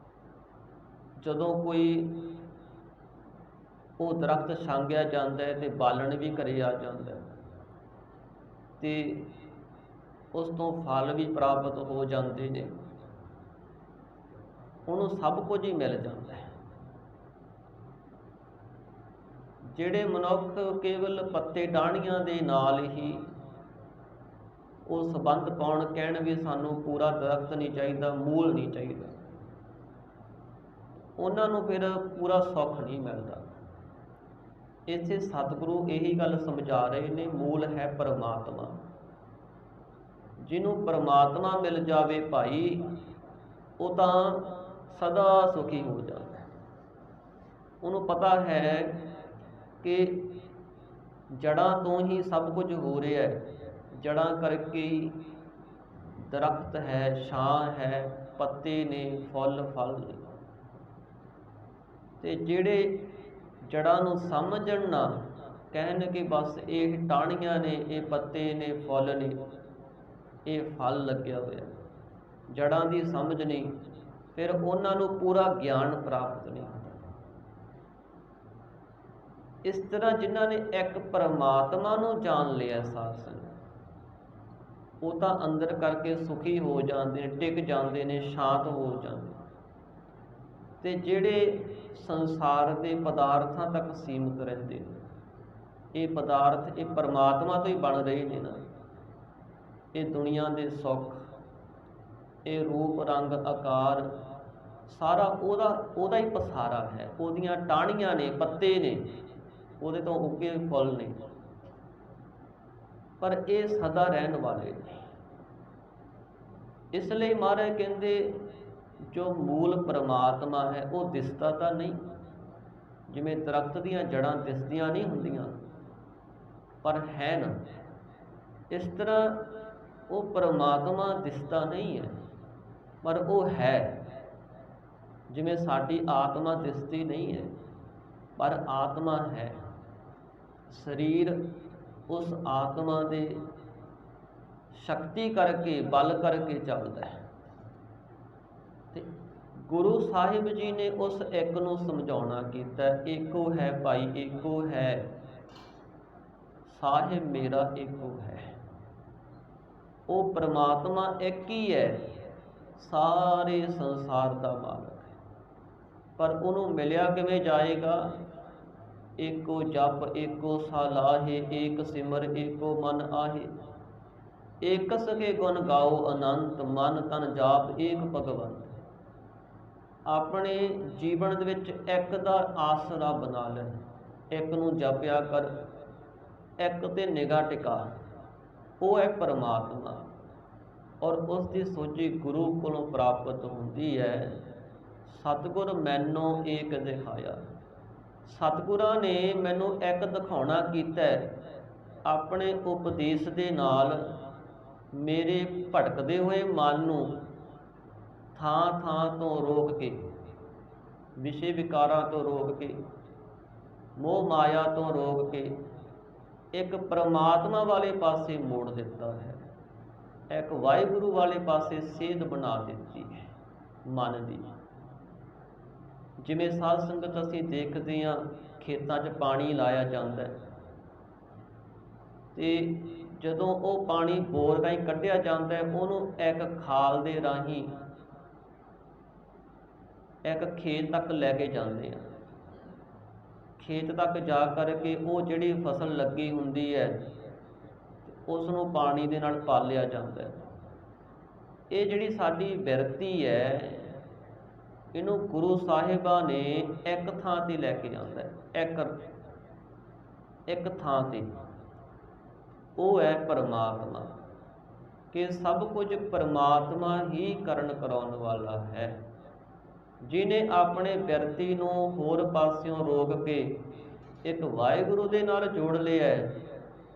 ਜਦੋਂ ਕੋਈ ਉਹ ਦਰਖਤ ਛਾਂਗਿਆ ਜਾਂਦਾ ਹੈ ਤੇ ਬਾਲਣ ਵੀ ਘਰੇ ਆ ਜਾਂਦਾ ਹੈ ਤੇ ਉਸ ਤੋਂ ਫਲ ਵੀ ਪ੍ਰਾਪਤ ਹੋ ਜਾਂਦੇ ਨੇ, ਉਹਨੂੰ ਸਭ ਕੁਝ ਹੀ ਮਿਲ ਜਾਂਦਾ ਹੈ। ਜਿਹੜੇ ਮਨੁੱਖ ਕੇਵਲ ਪੱਤੇ ਟਾਹਣੀਆਂ ਦੇ ਨਾਲ ਹੀ ਉਹ ਸੰਬੰਧ ਪਾਉਣ, ਕਹਿਣ ਵੀ ਸਾਨੂੰ ਪੂਰਾ ਦਰਖਤ ਨਹੀਂ ਚਾਹੀਦਾ, ਮੂਲ ਨਹੀਂ ਚਾਹੀਦਾ, ਉਹਨਾਂ ਨੂੰ ਫਿਰ ਪੂਰਾ ਸੁੱਖ ਨਹੀਂ ਮਿਲਦਾ। ਇੱਥੇ ਸਤਿਗੁਰੂ ਇਹੀ ਗੱਲ ਸਮਝਾ ਰਹੇ ਨੇ, ਮੂਲ ਹੈ ਪਰਮਾਤਮਾ। ਜਿਹਨੂੰ ਪਰਮਾਤਮਾ ਮਿਲ ਜਾਵੇ ਭਾਈ, ਉਹ ਤਾਂ ਸਦਾ ਸੁਖੀ ਹੋ ਜਾਂਦਾ ਹੈ। ਉਹਨੂੰ ਪਤਾ ਹੈ ਕਿ ਜੜ੍ਹਾਂ ਤੋਂ ਹੀ ਸਭ ਕੁਝ ਹੋ ਰਿਹਾ ਹੈ, ਜੜ੍ਹਾਂ ਕਰਕੇ ਹੀ ਦਰਖਤ ਹੈ, ਛਾਂ ਹੈ, ਪੱਤੇ ਨੇ, ਫੁੱਲ ਫਲ ਨੇ। ਤੇ ਜਿਹੜੇ ਜੜ੍ਹਾਂ ਨੂੰ ਸਮਝਣ ਨਾ, ਕਹਿਣ ਕਿ ਬਸ ਇਹ ਟਾਹਣੀਆਂ ਨੇ, ਇਹ ਪੱਤੇ ਨੇ, ਫੁੱਲ ਨੇ, ਇਹ ਫਲ ਲੱਗਿਆ ਹੋਇਆ, ਜੜ੍ਹਾਂ ਦੀ ਸਮਝ ਨਹੀਂ, ਫਿਰ ਉਹਨਾਂ ਨੂੰ ਪੂਰਾ ਗਿਆਨ ਪ੍ਰਾਪਤ ਨਹੀਂ ਹੁੰਦਾ। ਇਸ ਤਰ੍ਹਾਂ ਜਿਨ੍ਹਾਂ ਨੇ ਇੱਕ ਪਰਮਾਤਮਾ ਨੂੰ ਜਾਣ ਲਿਆ ਸਾਧ ਸੰਗਤ, ਉਹ ਤਾਂ ਅੰਦਰ ਕਰਕੇ ਸੁਖੀ ਹੋ ਜਾਂਦੇ ਨੇ, ਟਿਕ ਜਾਂਦੇ ਨੇ, ਸ਼ਾਂਤ ਹੋ ਜਾਂਦੇ। ਤੇ ਜਿਹੜੇ ਸੰਸਾਰ ਦੇ ਪਦਾਰਥਾਂ ਤੱਕ ਸੀਮਿਤ ਰਹਿੰਦੇ ਨੇ, ਇਹ ਪਦਾਰਥ ਇਹ ਪਰਮਾਤਮਾ ਤੋਂ ਹੀ ਬਣ ਰਹੇ ਨੇ ਨਾ, ਇਹ ਦੁਨੀਆ ਦੇ ਸੁੱਖ, ਇਹ ਰੂਪ ਰੰਗ ਆਕਾਰ ਸਾਰਾ ਉਹਦਾ ਹੀ ਪਸਾਰਾ ਹੈ, ਉਹਦੀਆਂ ਟਾਹਣੀਆਂ ਨੇ, ਪੱਤੇ ਨੇ, ਉਹਦੇ ਤੋਂ ਉੱਗੇ ਫੁੱਲ ਨੇ, ਪਰ ਇਹ ਸਦਾ ਰਹਿਣ ਵਾਲੇ ਨੇ। ਇਸ ਲਈ ਮਹਾਰਾਜ ਕਹਿੰਦੇ ਜੋ ਮੂਲ ਪਰਮਾਤਮਾ ਹੈ ਉਹ ਦਿਸਦਾ ਤਾਂ ਨਹੀਂ, ਜਿਵੇਂ ਦਰਖਤ ਦੀਆਂ ਜੜ੍ਹਾਂ ਦਿਸਦੀਆਂ ਨਹੀਂ ਹੁੰਦੀਆਂ ਪਰ ਹੈ ਨਾ, ਇਸ ਤਰ੍ਹਾਂ ਉਹ ਪਰਮਾਤਮਾ ਦਿਸਦਾ ਨਹੀਂ ਹੈ ਪਰ ਉਹ ਹੈ। ਜਿਵੇਂ ਸਾਡੀ ਆਤਮਾ ਦਿਸਦੀ ਨਹੀਂ ਹੈ ਪਰ ਆਤਮਾ ਹੈ, ਸਰੀਰ ਉਸ ਆਤਮਾ ਦੇ ਸ਼ਕਤੀ ਕਰਕੇ, ਬਲ ਕਰਕੇ ਚੱਲਦਾ ਹੈ। ਤੇ ਗੁਰੂ ਸਾਹਿਬ ਜੀ ਨੇ ਉਸ ਇੱਕ ਨੂੰ ਸਮਝਾਉਣਾ ਕੀਤਾ, ਏਕੋ ਹੈ ਭਾਈ, ਏਕੋ ਹੈ ਸਾਹਿਬ ਮੇਰਾ, ਏਕੋ ਹੈ। ਉਹ ਪਰਮਾਤਮਾ ਇੱਕ ਹੀ ਹੈ, ਸਾਰੇ ਸੰਸਾਰ ਦਾ ਮਾਲਕ ਹੈ, ਪਰ ਉਹਨੂੰ ਮਿਲਿਆ ਕਿਵੇਂ ਜਾਏਗਾ? ਏਕੋ ਜਪ ਏਕੋ ਸਾਲਾਹੇ, ਏਕ ਸਿਮਰ ਏਕੋ ਮਨ ਆਹੇ, ਏਕਸ ਕੇ ਗੁਣ ਗਾਓ ਅਨੰਤ, ਮਨ ਤਨ ਜਾਪ ਏਕ ਭਗਵੰਤ। ਆਪਣੇ ਜੀਵਨ ਦੇ ਵਿੱਚ ਇੱਕ ਦਾ ਆਸਰਾ ਬਣਾ ਲੈ, ਇੱਕ ਨੂੰ ਜਪਿਆ ਕਰ, ਇੱਕ ਤੇ ਨਿਗਾਹ ਟਿਕਾ, ਉਹ ਹੈ ਪਰਮਾਤਮਾ। ਔਰ ਉਸ ਦੀ ਸੋਝੀ ਗੁਰੂ ਕੋਲੋਂ ਪ੍ਰਾਪਤ ਹੁੰਦੀ ਹੈ। ਸਤਿਗੁਰ ਮੈਨੂੰ ਏਕ ਦਿਖਾਇਆ, ਸਤਿਗੁਰਾਂ ਨੇ ਮੈਨੂੰ ਇੱਕ ਦਿਖਾਉਣਾ ਕੀਤਾ, ਆਪਣੇ ਉਪਦੇਸ਼ ਦੇ ਨਾਲ ਮੇਰੇ ਭਟਕਦੇ ਹੋਏ ਮਨ ਨੂੰ ਥਾਂ ਥਾਂ ਤੋਂ ਰੋਕ ਕੇ, ਵਿਸ਼ੇ ਵਿਕਾਰਾਂ ਤੋਂ ਰੋਕ ਕੇ, ਮੋਹ ਮਾਇਆ ਤੋਂ ਰੋਕ ਕੇ ਇੱਕ ਪਰਮਾਤਮਾ ਵਾਲੇ ਪਾਸੇ ਮੋੜ ਦਿੱਤਾ ਹੈ, ਇੱਕ ਵਾਹਿਗੁਰੂ ਵਾਲੇ ਪਾਸੇ ਸੇਧ ਬਣਾ ਦਿੱਤੀ ਹੈ ਮਨ ਦੀ। ਜਿਵੇਂ ਸਾਧ ਸੰਗਤ ਅਸੀਂ ਦੇਖਦੇ ਹਾਂ ਖੇਤਾਂ 'ਚ ਪਾਣੀ ਲਾਇਆ ਜਾਂਦਾ ਹੈ ਤੇ ਜਦੋਂ ਉਹ ਪਾਣੀ ਬੋਰ ਰਾਹੀਂ ਕੱਢਿਆ ਜਾਂਦਾ ਹੈ, ਉਹਨੂੰ ਇੱਕ ਖਾਲ ਦੇ ਰਾਹੀਂ ਇੱਕ ਖੇਤ ਤੱਕ ਲੈ ਕੇ ਜਾਂਦੇ ਆ। ਖੇਤ ਤੱਕ ਜਾ ਕਰਕੇ ਉਹ ਜਿਹੜੀ ਫਸਲ ਲੱਗੀ ਹੁੰਦੀ ਹੈ ਉਸ ਨੂੰ ਪਾਣੀ ਦੇ ਨਾਲ ਪਾਲਿਆ ਜਾਂਦਾ ਹੈ। ਇਹ ਜਿਹੜੀ ਸਾਡੀ ਬਿਰਤੀ ਹੈ, ਇਹਨੂੰ ਗੁਰੂ ਸਾਹਿਬਾਂ ਨੇ ਇੱਕ ਥਾਂ ਤੇ ਲੈ ਕੇ ਜਾਂਦਾ ਹੈ, ਇੱਕ ਥਾਂ ਤੇ, ਉਹ ਹੈ ਪਰਮਾਤਮਾ। ਕਿ ਸਭ ਕੁਝ ਪਰਮਾਤਮਾ ਹੀ ਕਰਨ ਕਰਾਉਣ ਵਾਲਾ ਹੈ। ਜਿਹਨੇ ਆਪਣੇ ਬਿਰਤੀ ਨੂੰ ਹੋਰ ਪਾਸਿਓਂ ਰੋਕ ਕੇ ਇੱਕ ਵਾਹਿਗੁਰੂ ਦੇ ਨਾਲ ਜੋੜ ਲਿਆ,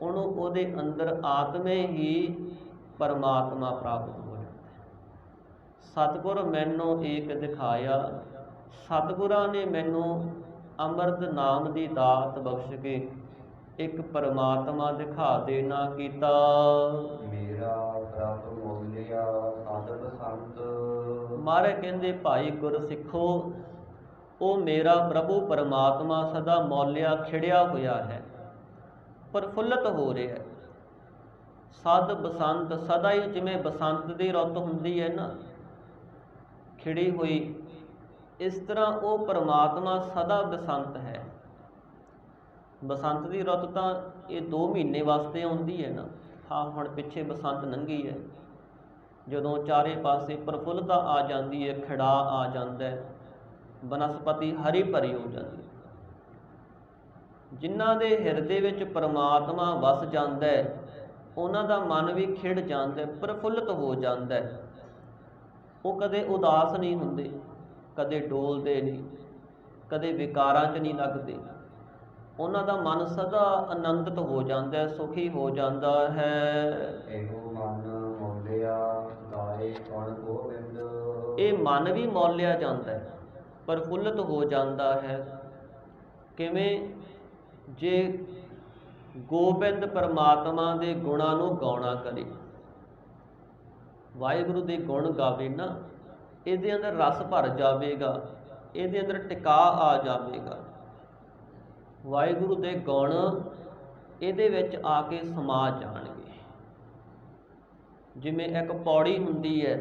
ਉਹਨੂੰ ਉਹਦੇ ਅੰਦਰ ਆਤਮੇ ਹੀ ਪਰਮਾਤਮਾ ਪ੍ਰਾਪਤ ਹੋ ਜਾਂਦਾ। ਸਤਿਗੁਰ ਮੈਨੂੰ ਏਕ ਦਿਖਾਇਆ, ਸਤਿਗੁਰਾਂ ਨੇ ਮੈਨੂੰ ਅੰਮ੍ਰਿਤ ਨਾਮ ਦੀ ਦਾਤ ਬਖਸ਼ ਕੇ ਇੱਕ ਪਰਮਾਤਮਾ ਦਿਖਾ ਦੇਣਾ ਕੀਤਾ। ਮੇਰਾ ਪ੍ਰਭ ਮੋਲਿਆ ਸਾਧਕ ਸੰਤ। ਮਹਾਰਾਜ ਕਹਿੰਦੇ ਭਾਈ ਗੁਰਸਿੱਖੋ, ਉਹ ਮੇਰਾ ਪ੍ਰਭੂ ਪਰਮਾਤਮਾ ਸਦਾ ਮੌਲਿਆ ਖਿੜਿਆ ਹੋਇਆ ਹੈ, ਪ੍ਰਫੁੱਲਤ ਹੋ ਰਿਹਾ ਹੈ। ਸਦ ਬਸੰਤ, ਸਦਾ ਹੀ ਜਿਵੇਂ ਬਸੰਤ ਦੀ ਰੁੱਤ ਹੁੰਦੀ ਹੈ ਨਾ ਖਿੜੀ ਹੋਈ, ਇਸ ਤਰ੍ਹਾਂ ਉਹ ਪਰਮਾਤਮਾ ਸਦਾ ਬਸੰਤ ਹੈ। ਬਸੰਤ ਦੀ ਰੁੱਤ ਤਾਂ ਇਹ 2 ਮਹੀਨੇ ਵਾਸਤੇ ਆਉਂਦੀ ਹੈ ਨਾ। ਹਾਂ, ਹੁਣ ਪਿੱਛੇ ਬਸੰਤ ਲੰਘੀ ਹੈ, ਜਦੋਂ ਚਾਰੇ ਪਾਸੇ ਪ੍ਰਫੁੱਲਤਾ ਆ ਜਾਂਦੀ ਹੈ, ਖਿੜਾ ਆ ਜਾਂਦਾ ਹੈ, ਬਨਸਪਤੀ ਹਰੀ ਭਰੀ ਹੋ ਜਾਂਦੀ ਹੈ। ਜਿਨ੍ਹਾਂ ਦੇ ਹਿਰਦੇ ਵਿੱਚ ਪਰਮਾਤਮਾ ਵਸ ਜਾਂਦਾ ਹੈ, ਉਹਨਾਂ ਦਾ ਮਨ ਵੀ ਖਿੜ ਜਾਂਦਾ ਹੈ, ਪ੍ਰਫੁੱਲਤ ਹੋ ਜਾਂਦਾ ਹੈ। ਉਹ ਕਦੇ ਉਦਾਸ ਨਹੀਂ ਹੁੰਦੇ, ਕਦੇ ਡੋਲਦੇ ਨਹੀਂ, ਕਦੇ ਵਿਕਾਰਾਂ 'ਚ ਨਹੀਂ ਲੱਗਦੇ। ਉਹਨਾਂ ਦਾ ਮਨ ਸਦਾ ਆਨੰਦਿਤ ਹੋ ਜਾਂਦਾ ਹੈ, ਸੁਖੀ ਹੋ ਜਾਂਦਾ ਹੈ। ਇਹੋ ਮਨ ਮੋਲਿਆ ਗਾਏ ਗੁਣ ਗੋਬਿੰਦ। ਇਹ ਮਨ ਵੀ ਮੌਲਿਆ ਜਾਂਦਾ ਹੈ, ਪ੍ਰਫੁੱਲਤ ਹੋ ਜਾਂਦਾ ਹੈ। ਕਿਵੇਂ? ਜੇ ਗੋਬਿੰਦ ਪਰਮਾਤਮਾ ਦੇ ਗੁਣਾਂ ਨੂੰ ਗਾਉਣਾ ਕਰੇ, ਵਾਹਿਗੁਰੂ ਦੇ ਗੁਣ ਗਾਵੇ ਨਾ, ਇਹਦੇ ਅੰਦਰ ਰਸ ਭਰ ਜਾਵੇਗਾ, ਇਹਦੇ ਅੰਦਰ ਟਿਕਾ ਆ ਜਾਵੇਗਾ। ਵਾਹਿਗੁਰੂ ਦੇ ਗੁਣ ਇਹਦੇ ਵਿੱਚ ਆ ਕੇ ਸਮਾ ਜਾਣਗੇ। ਜਿਵੇਂ ਇੱਕ ਪੌੜੀ ਹੁੰਦੀ ਹੈ,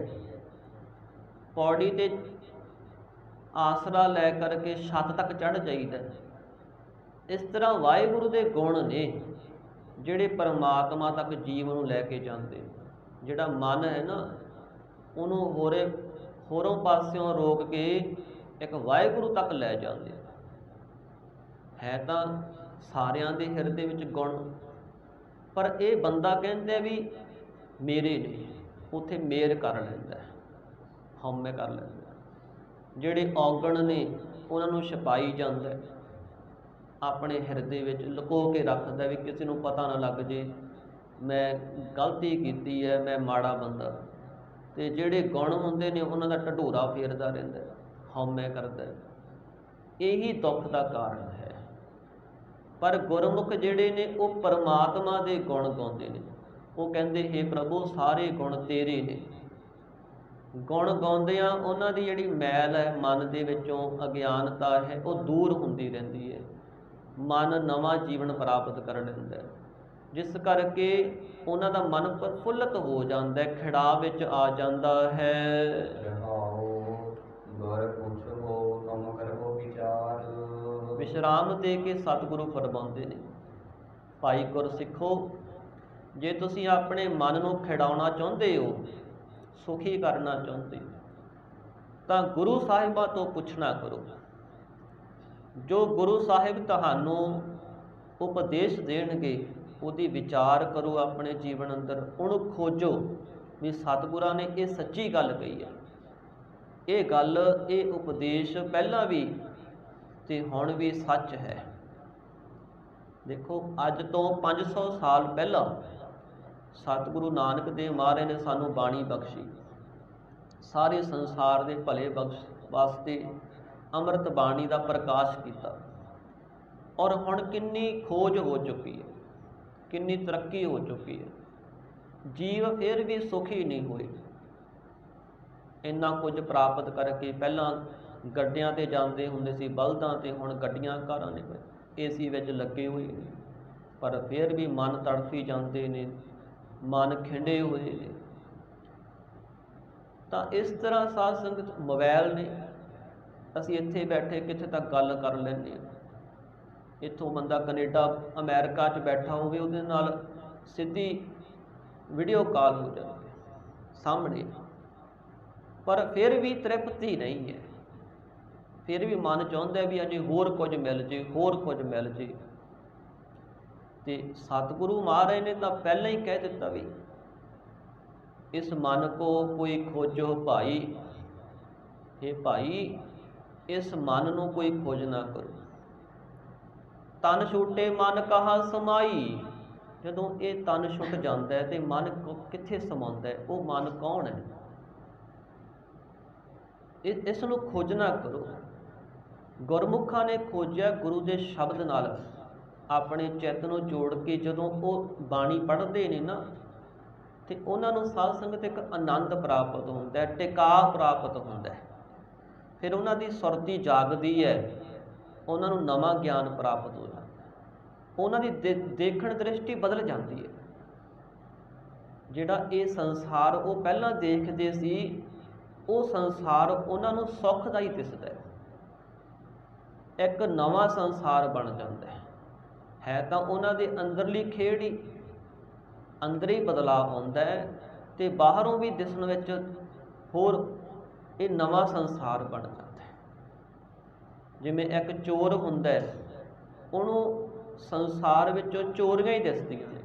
ਪੌੜੀ ਤੇ ਆਸਰਾ ਲੈ ਕਰਕੇ ਛੱਤ ਤੱਕ ਚੜ੍ਹ ਜਾਈਦਾ, ਇਸ ਤਰ੍ਹਾਂ ਵਾਹਿਗੁਰੂ ਦੇ ਗੁਣ ਨੇ ਜਿਹੜੇ ਪਰਮਾਤਮਾ ਤੱਕ ਜੀਵ ਨੂੰ ਲੈ ਕੇ ਜਾਂਦੇ। ਜਿਹੜਾ ਮਨ ਹੈ ਨਾ, ਉਹਨੂੰ ਹੋਰੋਂ ਪਾਸਿਓਂ ਰੋਕ ਕੇ ਇੱਕ ਵਾਹਿਗੁਰੂ ਤੱਕ ਲੈ ਜਾਂਦੇ। ਹੈ ਤਾਂ ਸਾਰਿਆਂ ਦੇ ਹਿਰਦੇ ਵਿੱਚ ਗੁਣ, ਪਰ ਇਹ ਬੰਦਾ ਕਹਿੰਦਾ ਵੀ ਮੇਰੇ ਨੇ, ਉੱਥੇ ਮੇਰ ਕਰ ਲੈਂਦਾ, ਹਉਮੈ ਕਰ ਲੈਂਦਾ। ਜਿਹੜੇ ਔਗਣ ਨੇ ਉਹਨਾਂ ਨੂੰ ਛਪਾਈ ਜਾਂਦਾ, ਆਪਣੇ ਹਿਰਦੇ ਵਿੱਚ ਲੁਕੋ ਕੇ ਰੱਖਦਾ ਵੀ ਕਿਸੇ ਨੂੰ ਪਤਾ ਨਾ ਲੱਗ ਜੇ ਮੈਂ ਗਲਤੀ ਕੀਤੀ ਹੈ, ਮੈਂ ਮਾੜਾ ਬੰਦਾ। ਅਤੇ ਜਿਹੜੇ ਗੁਣ ਹੁੰਦੇ ਨੇ ਉਹਨਾਂ ਦਾ ਢਢੂਰਾ ਫੇਰਦਾ ਰਹਿੰਦਾ, ਹਉਮੈ ਕਰਦਾ। ਇਹੀ ਦੁੱਖ ਦਾ ਕਾਰਨ ਹੈ। ਪਰ ਗੁਰਮੁਖ ਜਿਹੜੇ ਨੇ ਉਹ ਪਰਮਾਤਮਾ ਦੇ ਗੁਣ ਗਾਉਂਦੇ ਨੇ। ਉਹ ਕਹਿੰਦੇ ਹੇ ਪ੍ਰਭੂ ਸਾਰੇ ਗੁਣ ਤੇਰੇ ਨੇ। ਗੁਣ ਗਾਉਂਦਿਆਂ ਉਹਨਾਂ ਦੀ ਜਿਹੜੀ ਮੈਲ ਹੈ ਮਨ ਦੇ ਵਿੱਚੋਂ, ਅਗਿਆਨਤਾ ਹੈ, ਉਹ ਦੂਰ ਹੁੰਦੀ ਰਹਿੰਦੀ ਹੈ। ਮਨ ਨਵਾਂ ਜੀਵਨ ਪ੍ਰਾਪਤ ਕਰ ਲੈਂਦਾ, ਜਿਸ ਕਰਕੇ ਉਹਨਾਂ ਦਾ ਮਨ ਪ੍ਰਫੁੱਲਤ ਹੋ ਜਾਂਦਾ, ਖਿੜਾਅ ਵਿੱਚ ਆ ਜਾਂਦਾ ਹੈ। ਵਿਸ਼ਰਾਮ ਦੇ ਕੇ ਸਤਿਗੁਰੂ ਫਰਮਾਉਂਦੇ ਨੇ, ਭਾਈ ਗੁਰਸਿੱਖੋ, ਜੇ ਤੁਸੀਂ ਆਪਣੇ ਮਨ ਨੂੰ ਖਿਡਾਉਣਾ ਚਾਹੁੰਦੇ ਹੋ, ਸੁਖੀ ਕਰਨਾ ਚਾਹੁੰਦੇ ਹੋ, ਤਾਂ ਗੁਰੂ ਸਾਹਿਬਾਂ ਤੋਂ ਪੁੱਛਣਾ ਕਰੋ। ਜੋ ਗੁਰੂ ਸਾਹਿਬ ਤੁਹਾਨੂੰ ਉਪਦੇਸ਼ ਦੇਣਗੇ ਉਹਦੀ ਵਿਚਾਰ ਕਰੋ ਆਪਣੇ ਜੀਵਨ ਅੰਦਰ, ਉਹਨੂੰ ਖੋਜੋ ਵੀ ਸਤਿਗੁਰਾਂ ਨੇ ਇਹ ਸੱਚੀ ਗੱਲ ਕਹੀ ਹੈ। ਇਹ ਗੱਲ, ਇਹ ਉਪਦੇਸ਼ ਪਹਿਲਾਂ ਵੀ ਤੇ ਹੁਣ ਵੀ ਸੱਚ ਹੈ। ਦੇਖੋ, ਅੱਜ ਤੋਂ 500 ਸਾਲ ਪਹਿਲਾਂ ਸਤਿਗੁਰੂ ਨਾਨਕ ਦੇਵ ਮਹਾਰਾਜ ਨੇ ਸਾਨੂੰ ਬਾਣੀ ਬਖਸ਼ੀ, ਸਾਰੇ ਸੰਸਾਰ ਦੇ ਭਲੇ ਬਖਸ਼ ਵਾਸਤੇ ਅੰਮ੍ਰਿਤ ਬਾਣੀ ਦਾ ਪ੍ਰਕਾਸ਼ ਕੀਤਾ। ਔਰ ਹੁਣ ਕਿੰਨੀ ਖੋਜ ਹੋ ਚੁੱਕੀ ਹੈ, ਕਿੰਨੀ ਤਰੱਕੀ ਹੋ ਚੁੱਕੀ ਹੈ। ਜੀਵ ਫਿਰ ਵੀ ਸੁਖੀ ਨਹੀਂ ਹੋਏ। ਇੰਨਾ ਕੁਝ ਪ੍ਰਾਪਤ ਕਰਕੇ ਪਹਿਲਾਂ ਗੱਡਿਆਂ 'ਤੇ ਜਾਂਦੇ ਹੁੰਦੇ ਸੀ, ਬਲਦਾਂ 'ਤੇ, ਹੁਣ ਗੱਡੀਆਂ ਕਾਰਾਂ ਨੇ, ਏਸੀ ਵਿੱਚ ਲੱਗੇ ਹੋਏ ਨੇ, ਪਰ ਫਿਰ ਵੀ ਮਨ ਤੜਫੀ ਜਾਂਦੇ ਨੇ, ਮਨ ਖਿੰਡੇ ਹੋਏ ਨੇ। ਤਾਂ ਇਸ ਤਰ੍ਹਾਂ ਸਾਧ ਸੰਗਤ ਮੋਬਾਈਲ ਨੇ, ਅਸੀਂ ਇੱਥੇ ਬੈਠੇ ਕਿੱਥੇ ਤੱਕ ਗੱਲ ਕਰ ਲੈਂਦੇ ਹਾਂ। ਇੱਥੋਂ ਬੰਦਾ ਕੈਨੇਡਾ, ਅਮਰੀਕਾ 'ਚ ਬੈਠਾ ਹੋਵੇ, ਉਹਦੇ ਨਾਲ ਸਿੱਧੀ ਵੀਡੀਓ ਕਾਲ ਹੋ ਜਾਂਦੀ ਸਾਹਮਣੇ, ਪਰ ਫਿਰ ਵੀ ਤ੍ਰਿਪਤੀ ਨਹੀਂ ਹੈ। ਫਿਰ ਵੀ ਮਨ ਚਾਹੁੰਦਾ ਵੀ ਅਜੇ ਹੋਰ ਕੁਝ ਮਿਲ ਜੇ, ਹੋਰ ਕੁਝ ਮਿਲ ਜੇ। ਅਤੇ ਸਤਿਗੁਰੂ ਮਹਾਰਾਜ ਨੇ ਤਾਂ ਪਹਿਲਾਂ ਹੀ ਕਹਿ ਦਿੱਤਾ ਵੀ इस मन को कोई खोजो भाई। हे भाई, इस मन ਨੂੰ ਕੋਈ ਖੋਜ ਨਾ ਕਰੋ। ਤਨ ਛੁੱਟੇ ਮਨ ਕਹਾ ਸਮਾਈ। ਜਦੋਂ ਇਹ ਤਨ ਛੁੱਟ ਜਾਂਦਾ ਹੈ ਤੇ ਮਨ ਕਿੱਥੇ ਸਮਾਉਂਦਾ ਹੈ? ਉਹ ਮਨ ਕੌਣ ਹੈ? ਇਸ ਨੂੰ ਖੋਜ ਨਾ ਕਰੋ। ਗੁਰਮੁਖਾਂ ਨੇ ਖੋਜਿਆ ਗੁਰੂ ਦੇ ਸ਼ਬਦ ਨਾਲ ਆਪਣੇ ਚਿੱਤ ਨੂੰ ਜੋੜ ਕੇ। ਜਦੋਂ ਉਹ ਬਾਣੀ ਪੜ੍ਹਦੇ ਨੇ ਨਾ ਤੇ ਉਹਨਾਂ ਨੂੰ ਸਾਧ ਸੰਗਤ ਇੱਕ ਆਨੰਦ ਪ੍ਰਾਪਤ ਹੁੰਦਾ ਹੈ, ਟਿਕਾਅ ਪ੍ਰਾਪਤ ਹੁੰਦਾ ਹੈ। ਫਿਰ ਉਹਨਾਂ ਦੀ ਸੁਰਤੀ ਜਾਗਦੀ ਹੈ, ਉਹਨਾਂ ਨੂੰ ਨਵਾਂ ਗਿਆਨ ਪ੍ਰਾਪਤ ਹੋ ਜਾਂਦਾ, ਉਹਨਾਂ ਦੀ ਦੇਖਣ ਦ੍ਰਿਸ਼ਟੀ ਬਦਲ ਜਾਂਦੀ ਹੈ। ਜਿਹੜਾ ਇਹ ਸੰਸਾਰ ਉਹ ਪਹਿਲਾਂ ਦੇਖਦੇ ਸੀ, ਉਹ ਸੰਸਾਰ ਉਹਨਾਂ ਨੂੰ ਸੁੱਖ ਦਾ ਹੀ ਦਿਸਦਾ ਹੈ। ਇੱਕ ਨਵਾਂ ਸੰਸਾਰ ਬਣ ਜਾਂਦਾ ਹੈ ਤਾਂ ਉਹਨਾਂ ਦੇ ਅੰਦਰਲੀ ਖੇਡ ਹੀ, ਅੰਦਰ ਹੀ ਬਦਲਾਅ ਆਉਂਦਾ ਹੈ ਤੇ ਬਾਹਰੋਂ ਵੀ ਦਿਸਣ ਵਿੱਚ ਹੋਰ ਇਹ ਨਵਾਂ ਸੰਸਾਰ ਬਣ ਜਾਂਦਾ ਹੈ। ਜਿਵੇਂ ਇੱਕ ਚੋਰ ਹੁੰਦਾ ਹੈ, ਉਹਨੂੰ ਸੰਸਾਰ ਵਿੱਚੋਂ ਚੋਰੀਆਂ ਹੀ ਦਿਸਦੀਆਂ ਨੇ।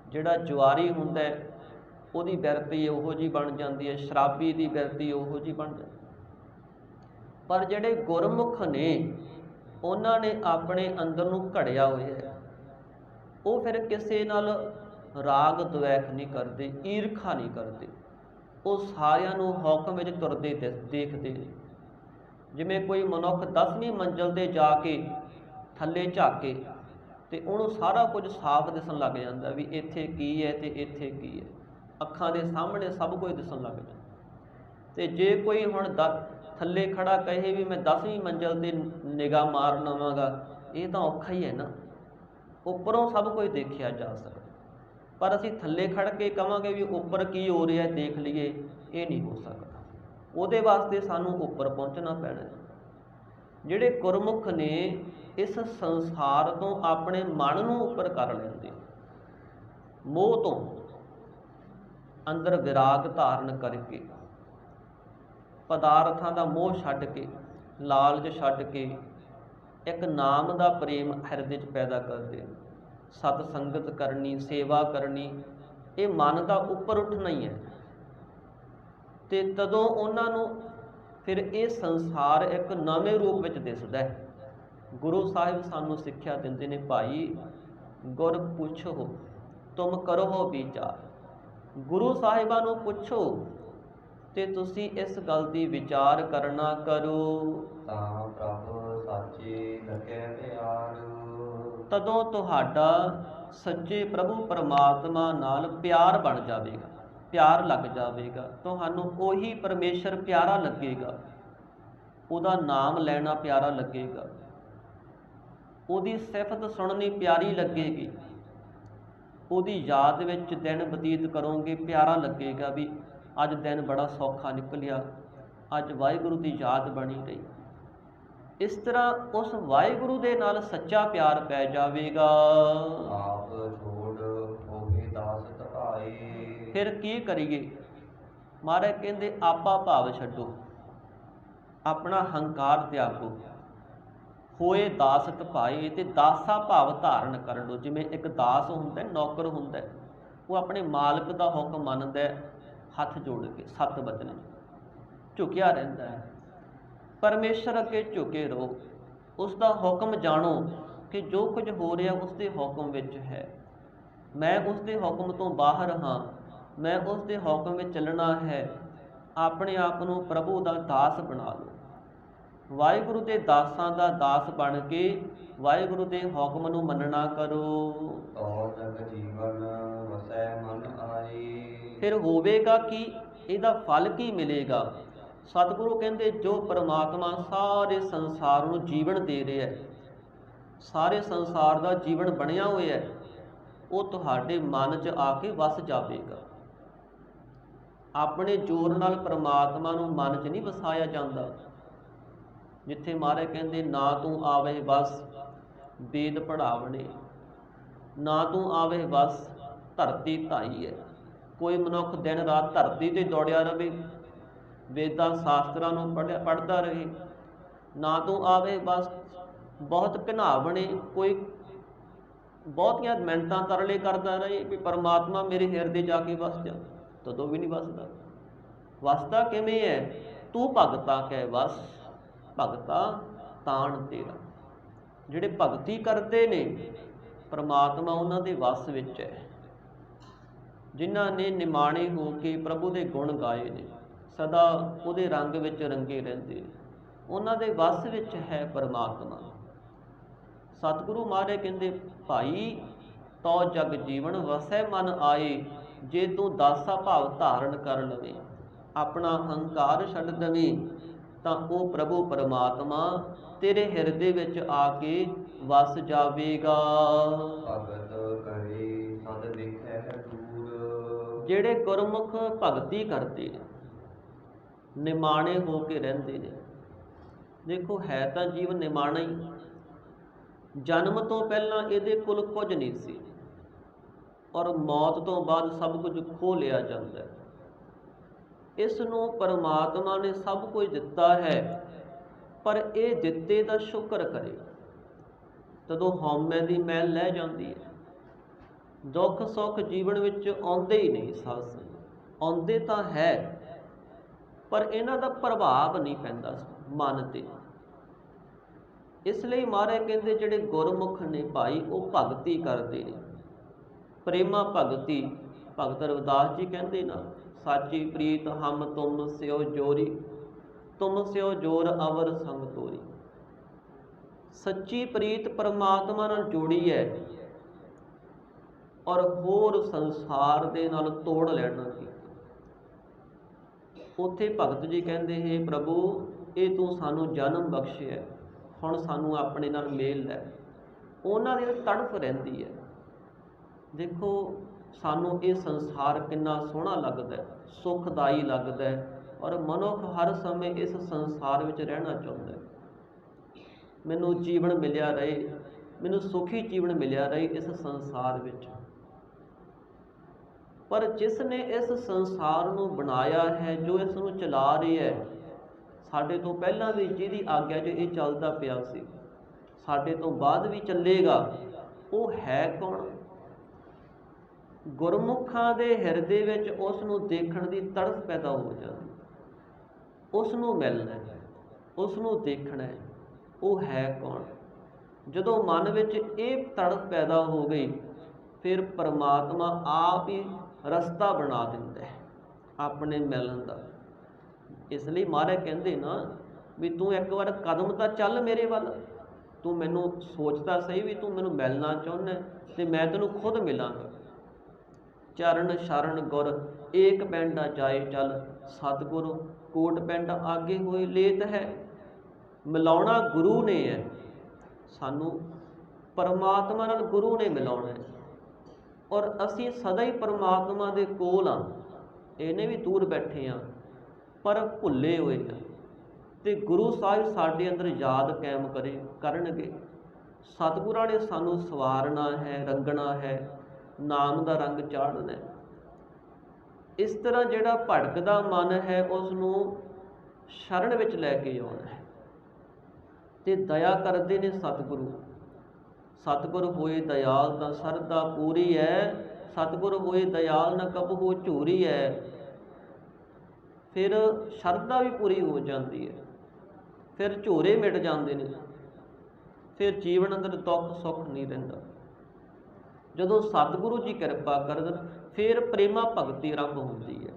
ਜਿਹੜਾ ਜੁਆਰੀ ਹੁੰਦਾ ਹੈ ਉਹਦੀ ਬਿਰਤੀ ਉਹੋ ਜਿਹੀ ਬਣ ਜਾਂਦੀ ਹੈ, ਸ਼ਰਾਬੀ ਦੀ ਬਿਰਤੀ ਉਹੋ ਜਿਹੀ ਬਣ ਜਾਂਦੀ। ਪਰ ਜਿਹੜੇ ਗੁਰਮੁਖ ਨੇ ਉਹਨਾਂ ਨੇ ਆਪਣੇ ਅੰਦਰ ਨੂੰ ਘੜਿਆ ਹੋਇਆ ਹੈ। ਉਹ ਫਿਰ ਕਿਸੇ ਨਾਲ ਰਾਗ ਦਵੈਖ ਨਹੀਂ ਕਰਦੇ, ਈਰਖਾ ਨਹੀਂ ਕਰਦੇ। ਉਹ ਸਾਰਿਆਂ ਨੂੰ ਹੁਕਮ ਵਿੱਚ ਤੁਰਦੇ ਦੇਖਦੇ ਨੇ। ਜਿਵੇਂ ਕੋਈ ਮਨੁੱਖ 10ਵੀਂ ਮੰਜ਼ਿਲ 'ਤੇ ਜਾ ਕੇ ਥੱਲੇ ਝਾਕੇ ਤੇ ਉਹਨੂੰ ਸਾਰਾ ਕੁਝ ਸਾਫ਼ ਦਿਸਣ ਲੱਗ ਜਾਂਦਾ ਵੀ ਇੱਥੇ ਕੀ ਹੈ ਤੇ ਇੱਥੇ ਕੀ ਹੈ। ਅੱਖਾਂ ਦੇ ਸਾਹਮਣੇ ਸਭ ਕੁਝ ਦਿਸਣ ਲੱਗ ਜਾਂਦਾ। ਤੇ ਜੇ ਕੋਈ ਹੁਣ ਥੱਲੇ ਖੜਾ ਕਹੇ ਵੀ ਮੈਂ 10ਵੀਂ ਮੰਜ਼ਿਲ 'ਤੇ ਨਿਗਾਹ ਮਾਰਨ ਆਵਾਂਗਾ, ਇਹ ਤਾਂ ਔਖਾ ਹੀ ਹੈ ਨਾ। ਉੱਪਰੋਂ ਸਭ ਕੁਝ ਦੇਖਿਆ ਜਾ ਸਕਦਾ, ਪਰ ਅਸੀਂ ਥੱਲੇ ਖੜ ਕੇ ਕਹਾਂਗੇ ਵੀ ਉੱਪਰ ਕੀ ਹੋ ਰਿਹਾ ਦੇਖ ਲਈਏ, ਇਹ ਨਹੀਂ ਹੋ ਸਕਦਾ। ਉਹਦੇ ਵਾਸਤੇ ਸਾਨੂੰ ਉੱਪਰ ਪਹੁੰਚਣਾ ਪੈਣਾ। ਜਿਹੜੇ ਗੁਰਮੁਖ ਨੇ ਇਸ ਸੰਸਾਰ ਤੋਂ ਆਪਣੇ ਮਨ ਨੂੰ ਉੱਪਰ ਕਰ ਲੈਂਦੇ, ਮੋਹ ਤੋਂ ਅੰਦਰ ਵਿਰਾਗ ਧਾਰਨ ਕਰਕੇ, ਪਦਾਰਥਾਂ ਦਾ ਮੋਹ ਛੱਡ ਕੇ, ਲਾਲਚ ਛੱਡ ਕੇ ਇੱਕ ਨਾਮ ਦਾ ਪ੍ਰੇਮ ਹਿਰਦੇ 'ਚ ਪੈਦਾ ਕਰਦੇ। ਸਤ ਸੰਗਤ ਕਰਨੀ, ਸੇਵਾ ਕਰਨੀ, ਇਹ ਮਨ ਦਾ ਉੱਪਰ ਉੱਠਣਾ ਹੀ ਹੈ। ਤੇ ਤਦੋਂ ਉਹਨਾਂ ਨੂੰ ਫਿਰ ਇਹ ਸੰਸਾਰ ਇੱਕ ਨਵੇਂ ਰੂਪ ਵਿੱਚ ਦਿਸਦਾ ਹੈ। ਗੁਰੂ ਸਾਹਿਬ ਸਾਨੂੰ ਸਿੱਖਿਆ ਦਿੰਦੇ ਨੇ, ਭਾਈ ਗੁਰ ਪੁੱਛੋ ਤੁਮ ਕਰੋ ਵਿਚਾਰ। ਗੁਰੂ ਸਾਹਿਬਾਂ ਨੂੰ ਪੁੱਛੋ ਤੇ ਤੁਸੀਂ ਇਸ ਗੱਲ ਦੀ ਵਿਚਾਰ ਕਰਨਾ ਕਰੋ ਤਾਂ ਪ੍ਰਭ ਸਾਚੇ ਲਗੇ ਪਿਆਰ। ਤਦੋਂ ਤੁਹਾਡਾ ਸੱਚੇ ਪ੍ਰਭੂ ਪਰਮਾਤਮਾ ਨਾਲ ਪਿਆਰ ਬਣ ਜਾਵੇਗਾ, ਪਿਆਰ ਲੱਗ ਜਾਵੇਗਾ। ਤੁਹਾਨੂੰ ਉਹੀ ਪਰਮੇਸ਼ਰ ਪਿਆਰਾ ਲੱਗੇਗਾ, ਉਹਦਾ ਨਾਮ ਲੈਣਾ ਪਿਆਰਾ ਲੱਗੇਗਾ, ਉਹਦੀ ਸਿਫਤ ਸੁਣਨੀ ਪਿਆਰੀ ਲੱਗੇਗੀ, ਉਹਦੀ ਯਾਦ ਵਿੱਚ ਦਿਨ ਬਤੀਤ ਕਰੋਗੇ, ਪਿਆਰਾ ਲੱਗੇਗਾ ਵੀ ਅੱਜ ਦਿਨ ਬੜਾ ਸੌਖਾ ਨਿਕਲਿਆ, ਅੱਜ ਵਾਹਿਗੁਰੂ ਦੀ ਯਾਦ ਬਣੀ ਰਹੀ। ਇਸ ਤਰ੍ਹਾਂ ਉਸ ਵਾਹਿਗੁਰੂ ਦੇ ਨਾਲ ਸੱਚਾ ਪਿਆਰ ਪੈ ਜਾਵੇਗਾ। ਆਪ ਛੋੜ ਹੋਏ ਦਾਸ ਤਪਾਏ। ਫਿਰ ਕੀ ਕਰੀਏ? ਮਹਾਰਾਜ ਕਹਿੰਦੇ ਆਪਾ ਭਾਵ ਛੱਡੋ, ਆਪਣਾ ਹੰਕਾਰ ਤਿਆਗੋ, ਹੋਏ ਦਾਸ ਤਪਾਏ, ਤੇ ਦਾਸਾ ਭਾਵ ਧਾਰਨ ਕਰ ਲਓ। ਜਿਵੇਂ ਇੱਕ ਦਾਸ ਹੁੰਦਾ, ਨੌਕਰ ਹੁੰਦਾ, ਉਹ ਆਪਣੇ ਮਾਲਕ ਦਾ ਹੁਕਮ ਮੰਨਦਾ, ਹੱਥ ਜੋੜ ਕੇ ਸੱਤ ਬਚਨ ਝੁਕਿਆ ਰਹਿੰਦਾ ਹੈ। ਪਰਮੇਸ਼ਰ ਅੱਗੇ ਝੁਕੇ ਰਹੋ, ਉਸ ਦਾ ਹੁਕਮ ਜਾਣੋ ਕਿ ਜੋ ਕੁਝ ਹੋ ਰਿਹਾ ਉਸ ਦੇ ਹੁਕਮ ਵਿੱਚ ਹੈ। ਮੈਂ ਉਸ ਦੇ ਹੁਕਮ ਤੋਂ ਬਾਹਰ ਹਾਂ, ਮੈਂ ਉਸ ਦੇ ਹੁਕਮ ਵਿੱਚ ਚੱਲਣਾ ਹੈ। ਆਪਣੇ ਆਪ ਨੂੰ ਪ੍ਰਭੂ ਦਾ ਦਾਸ ਬਣਾ ਲਓ। ਵਾਹਿਗੁਰੂ ਦੇ ਦਾਸਾਂ ਦਾ ਦਾਸ ਬਣ ਕੇ ਵਾਹਿਗੁਰੂ ਦੇ ਹੁਕਮ ਨੂੰ ਮੰਨਣਾ ਕਰੋ। ਤੋ ਜਗ ਜੀਵਨ ਵਸੈ ਮਨ ਆਈ। ਫਿਰ ਹੋਵੇਗਾ ਕਿ ਇਹਦਾ ਫਲ ਕੀ ਮਿਲੇਗਾ? ਸਤਿਗੁਰੂ ਕਹਿੰਦੇ ਜੋ ਪਰਮਾਤਮਾ ਸਾਰੇ ਸੰਸਾਰ ਨੂੰ ਜੀਵਨ ਦੇ ਰਿਹਾ ਹੈ, ਸਾਰੇ ਸੰਸਾਰ ਦਾ ਜੀਵਨ ਬਣਿਆ ਹੋਇਆ ਹੈ, ਉਹ ਤੁਹਾਡੇ ਮਨ 'ਚ ਆ ਕੇ ਵਸ ਜਾਵੇਗਾ। ਆਪਣੇ ਜ਼ੋਰ ਨਾਲ ਪਰਮਾਤਮਾ ਨੂੰ ਮਨ 'ਚ ਨਹੀਂ ਵਸਾਇਆ ਜਾਂਦਾ। ਜਿੱਥੇ ਮਹਾਰਾਜ ਕਹਿੰਦੇ ਨਾ ਤੂੰ ਆਵੇ ਬਸ ਵੇਦ ਪੜ੍ਹਾਵਣੇ, ਨਾ ਤੂੰ ਆਵੇ ਬਸ ਧਰਤੀ ਧਾਈ ਹੈ। ਕੋਈ ਮਨੁੱਖ ਦਿਨ ਰਾਤ ਧਰਤੀ 'ਤੇ ਦੌੜਿਆ ਰਹੇ, ਵੇਦਾਂ ਸ਼ਾਸਤਰਾਂ ਨੂੰ ਪੜ੍ਹਦਾ ਰਹੇ। ਨਾ ਤੂੰ ਆਵੇ ਬਸ ਬਹੁਤ ਘਿਨਾਵਣੇ, ਕੋਈ ਬਹੁਤੀਆਂ ਮਿੰਨਤਾਂ ਤਰਲੇ ਕਰਦਾ ਰਹੇ ਵੀ ਪਰਮਾਤਮਾ ਮੇਰੇ ਹਿਰਦੇ ਜਾ ਕੇ ਵਸ ਜਾ। ਤਦੋਂ ਵੀ ਨਹੀਂ ਵਸਦਾ। ਵਸਦਾ ਕਿਵੇਂ ਹੈ? ਤੂੰ ਭਗਤਾ ਕਹਿ ਵਸ, ਭਗਤਾ ਤਾਣ ਤੇਰਾ। ਜਿਹੜੇ ਭਗਤੀ ਕਰਦੇ ਨੇ ਪਰਮਾਤਮਾ ਉਹਨਾਂ ਦੇ ਵਸ ਵਿੱਚ ਹੈ। ਜਿਨ੍ਹਾਂ ਨੇ ਨਿਮਾਣੇ ਹੋ ਕੇ ਪ੍ਰਭੂ ਦੇ ਗੁਣ ਗਾਏ ਨੇ, ਸਦਾ ਉਹਦੇ ਰੰਗ ਵਿੱਚ ਰੰਗੇ ਰਹਿੰਦੇ ਨੇ, ਉਹਨਾਂ ਦੇ ਵਸ ਵਿੱਚ ਹੈ ਪਰਮਾਤਮਾ। ਸਤਿਗੁਰੂ ਮਹਾਰਾਜ ਕਹਿੰਦੇ, ਭਾਈ ਤੋ ਜਗ ਜੀਵਨ ਵਸੈ ਮਨ ਆਏ। ਜੇ ਤੂੰ ਦਾਸਾ ਭਾਵ ਧਾਰਨ ਕਰ ਲਵੇਂ, ਆਪਣਾ ਹੰਕਾਰ ਛੱਡ ਦੇਵੇਂ, ਤਾਂ ਉਹ ਪ੍ਰਭੂ ਪਰਮਾਤਮਾ ਤੇਰੇ ਹਿਰਦੇ ਵਿੱਚ ਆ ਕੇ ਵਸ ਜਾਵੇਗਾ। ਭਗਤ ਕਰੇ ਸਦ ਦੇਖੈ ਦੂਰ। ਜਿਹੜੇ ਗੁਰਮੁਖ ਭਗਤੀ ਕਰਦੇ ਨੇ, ਨਿਮਾਣੇ ਹੋ ਕੇ ਰਹਿੰਦੇ ਨੇ। ਦੇਖੋ ਹੈ ਤਾਂ ਜੀਵਨ ਨਿਮਾਣਾ ਹੀ। ਜਨਮ ਤੋਂ ਪਹਿਲਾਂ ਇਹਦੇ ਕੋਲ ਕੁਝ ਨਹੀਂ ਸੀ, ਔਰ ਮੌਤ ਤੋਂ ਬਾਅਦ ਸਭ ਕੁਝ ਖੋਹ ਲਿਆ ਜਾਂਦਾ ਹੈ। ਇਸ ਨੂੰ ਪਰਮਾਤਮਾ ਨੇ ਸਭ ਕੁਝ ਦਿੱਤਾ ਹੈ, ਪਰ ਇਹ ਦਿੱਤੇ ਦਾ ਸ਼ੁਕਰ ਕਰੇ। ਤਦੋਂ ਹਉਮੈ ਦੀ ਮੈਲ ਲੈ ਜਾਂਦੀ ਹੈ। ਦੁੱਖ ਸੁੱਖ ਜੀਵਨ ਵਿੱਚ ਆਉਂਦੇ ਹੀ ਨਹੀਂ। ਸਾਧ ਸੰਗਤ ਆਉਂਦੇ ਤਾਂ ਹੈ, ਪਰ ਇਹਨਾਂ ਦਾ ਪ੍ਰਭਾਵ ਨਹੀਂ ਪੈਂਦਾ ਮਨ ਤੇ। ਇਸ ਲਈ ਮਹਾਰਾਜ ਕਹਿੰਦੇ, ਜਿਹੜੇ ਗੁਰਮੁਖ ਨੇ ਭਾਈ ਉਹ ਭਗਤੀ ਕਰਦੇ ਨੇ, ਪ੍ਰੇਮਾ ਭਗਤੀ। ਭਗਤ ਰਵਿਦਾਸ ਜੀ ਕਹਿੰਦੇ ਨਾ, ਸਾਚੀ ਪ੍ਰੀਤ ਹਮ ਤੁਮ ਸਿਓ ਜੋਰੀ, ਤੁਮ ਸਿਓ ਜੋਰ ਅਵਰ ਸੰਗ ਤੋਰੀ। ਸੱਚੀ ਪ੍ਰੀਤ ਪਰਮਾਤਮਾ ਨਾਲ ਜੋੜੀ ਹੈ, ਔਰ ਹੋਰ ਸੰਸਾਰ ਦੇ ਨਾਲ ਤੋੜ ਲੈਣਾ ਸੀ। ਉੱਥੇ ਭਗਤ ਜੀ ਕਹਿੰਦੇ, ਹੇ ਪ੍ਰਭੂ, ਇਹ ਤੂੰ ਸਾਨੂੰ ਜਨਮ ਬਖਸ਼ਿਆ, ਹੁਣ ਸਾਨੂੰ ਆਪਣੇ ਨਾਲ ਮੇਲ ਲੈ। ਉਹਨਾਂ ਦੀ ਤੜਫ ਰਹਿੰਦੀ ਹੈ। ਦੇਖੋ ਸਾਨੂੰ ਇਹ ਸੰਸਾਰ ਕਿੰਨਾ ਸੋਹਣਾ ਲੱਗਦਾ, ਸੁਖਦਾਈ ਲੱਗਦਾ, ਔਰ ਮਨੁੱਖ ਹਰ ਸਮੇਂ ਇਸ ਸੰਸਾਰ ਵਿੱਚ ਰਹਿਣਾ ਚਾਹੁੰਦਾ। ਮੈਨੂੰ ਜੀਵਨ ਮਿਲਿਆ ਰਹੇ, ਮੈਨੂੰ ਸੁਖੀ ਜੀਵਨ ਮਿਲਿਆ ਰਹੇ ਇਸ ਸੰਸਾਰ ਵਿੱਚ। ਪਰ ਜਿਸ ਨੇ ਇਸ ਸੰਸਾਰ ਨੂੰ ਬਣਾਇਆ ਹੈ, ਜੋ ਇਸ ਨੂੰ ਚਲਾ ਰਿਹਾ ਹੈ, ਸਾਡੇ ਤੋਂ ਪਹਿਲਾਂ ਵੀ ਜਿਹਦੀ ਆਗਿਆ 'ਚ ਇਹ ਚੱਲਦਾ ਪਿਆ ਸੀ, ਸਾਡੇ ਤੋਂ ਬਾਅਦ ਵੀ ਚੱਲੇਗਾ, ਉਹ ਹੈ ਕੌਣ? ਗੁਰਮੁਖਾਂ ਦੇ ਹਿਰਦੇ ਵਿੱਚ ਉਸ ਨੂੰ ਦੇਖਣ ਦੀ ਤੜਫ ਪੈਦਾ ਹੋ ਜਾਂਦੀ। ਉਸ ਨੂੰ ਮਿਲਣਾ ਹੈ, ਉਸ ਨੂੰ ਦੇਖਣਾ ਹੈ, ਉਹ ਹੈ ਕੌਣ? ਜਦੋਂ ਮਨ ਵਿੱਚ ਇਹ ਤੜਫ ਪੈਦਾ ਹੋ ਗਈ, ਫਿਰ ਪਰਮਾਤਮਾ ਆਪ ਹੀ ਰਸਤਾ ਬਣਾ ਦਿੰਦਾ ਹੈ ਆਪਣੇ ਮਿਲਣ ਦਾ। ਇਸ ਲਈ ਮਹਾਰਾਜ ਕਹਿੰਦੇ ਨਾ ਵੀ ਤੂੰ ਇੱਕ ਵਾਰ ਕਦਮ ਤਾਂ ਚੱਲ ਮੇਰੇ ਵੱਲ, ਤੂੰ ਮੈਨੂੰ ਸੋਚਦਾ ਸਹੀ ਵੀ ਤੂੰ ਮੈਨੂੰ ਮਿਲਣਾ ਚਾਹੁੰਦਾ, ਤੇ ਮੈਂ ਤੈਨੂੰ ਖੁਦ ਮਿਲਾਂਗਾ। ਚਰਨ ਸ਼ਰਨ ਗੁਰ ਏਕ ਪੈਂਡਾ ਜਾਏ ਚੱਲ, ਸਤਿਗੁਰੂ ਕੋਟ ਪਿੰਡ ਆਗੇ ਹੋਏ ਲੇਤ ਹੈ। ਮਿਲਾਉਣਾ ਗੁਰੂ ਨੇ ਹੈ, ਸਾਨੂੰ ਪਰਮਾਤਮਾ ਨਾਲ ਗੁਰੂ ਨੇ ਮਿਲਾਉਣਾ ਹੈ, ਔਰ ਅਸੀਂ ਸਦਾ ਹੀ ਪਰਮਾਤਮਾ ਦੇ ਕੋਲ ਹਾਂ। ਇਹਨੇ ਵੀ ਦੂਰ ਬੈਠੇ ਹਾਂ, ਪਰ ਭੁੱਲੇ ਹੋਏ ਹਾਂ, ਤੇ ਗੁਰੂ ਸਾਹਿਬ ਸਾਡੇ ਅੰਦਰ ਯਾਦ ਕਾਇਮ ਕਰਨਗੇ। ਸਤਿਗੁਰਾਂ ਨੇ ਸਾਨੂੰ ਸਵਾਰਨਾ ਹੈ, ਰੰਗਣਾ ਹੈ, ਨਾਮ ਦਾ ਰੰਗ ਚਾੜ੍ਹਨਾ ਹੈ। ਇਸ ਤਰ੍ਹਾਂ ਜਿਹੜਾ ਭਟਕਦਾ ਮਨ ਹੈ, ਉਸ ਨੂੰ ਸ਼ਰਨ ਵਿੱਚ ਲੈ ਕੇ ਆਉਣਾ ਹੈ। ਤੇ ਦਇਆ ਕਰਦੇ ਨੇ ਸਤਿਗੁਰੂ। ਸਤਿਗੁਰ ਹੋਏ ਦਇਆਲ ਤਾਂ ਸਰਦਾ ਪੂਰੀ ਹੈ, ਸਤਿਗੁਰ ਹੋਏ ਦਇਆਲ ਨਾ ਕਬਹੂ ਝੂਰੀ ਹੈ। ਫਿਰ ਸ਼ਰਧਾ ਵੀ ਪੂਰੀ ਹੋ ਜਾਂਦੀ ਹੈ, ਫਿਰ ਝੂਰੇ ਮਿਟ ਜਾਂਦੇ ਨੇ, ਫਿਰ ਜੀਵਨ ਅੰਦਰ ਦੁੱਖ ਸੁੱਖ ਨਹੀਂ ਰਹਿੰਦਾ। ਜਦੋਂ ਸਤਿਗੁਰੂ ਜੀ ਕਿਰਪਾ ਕਰਨ, ਫਿਰ ਪ੍ਰੇਮਾ ਭਗਤੀ ਆਰੰਭ ਹੁੰਦੀ ਹੈ।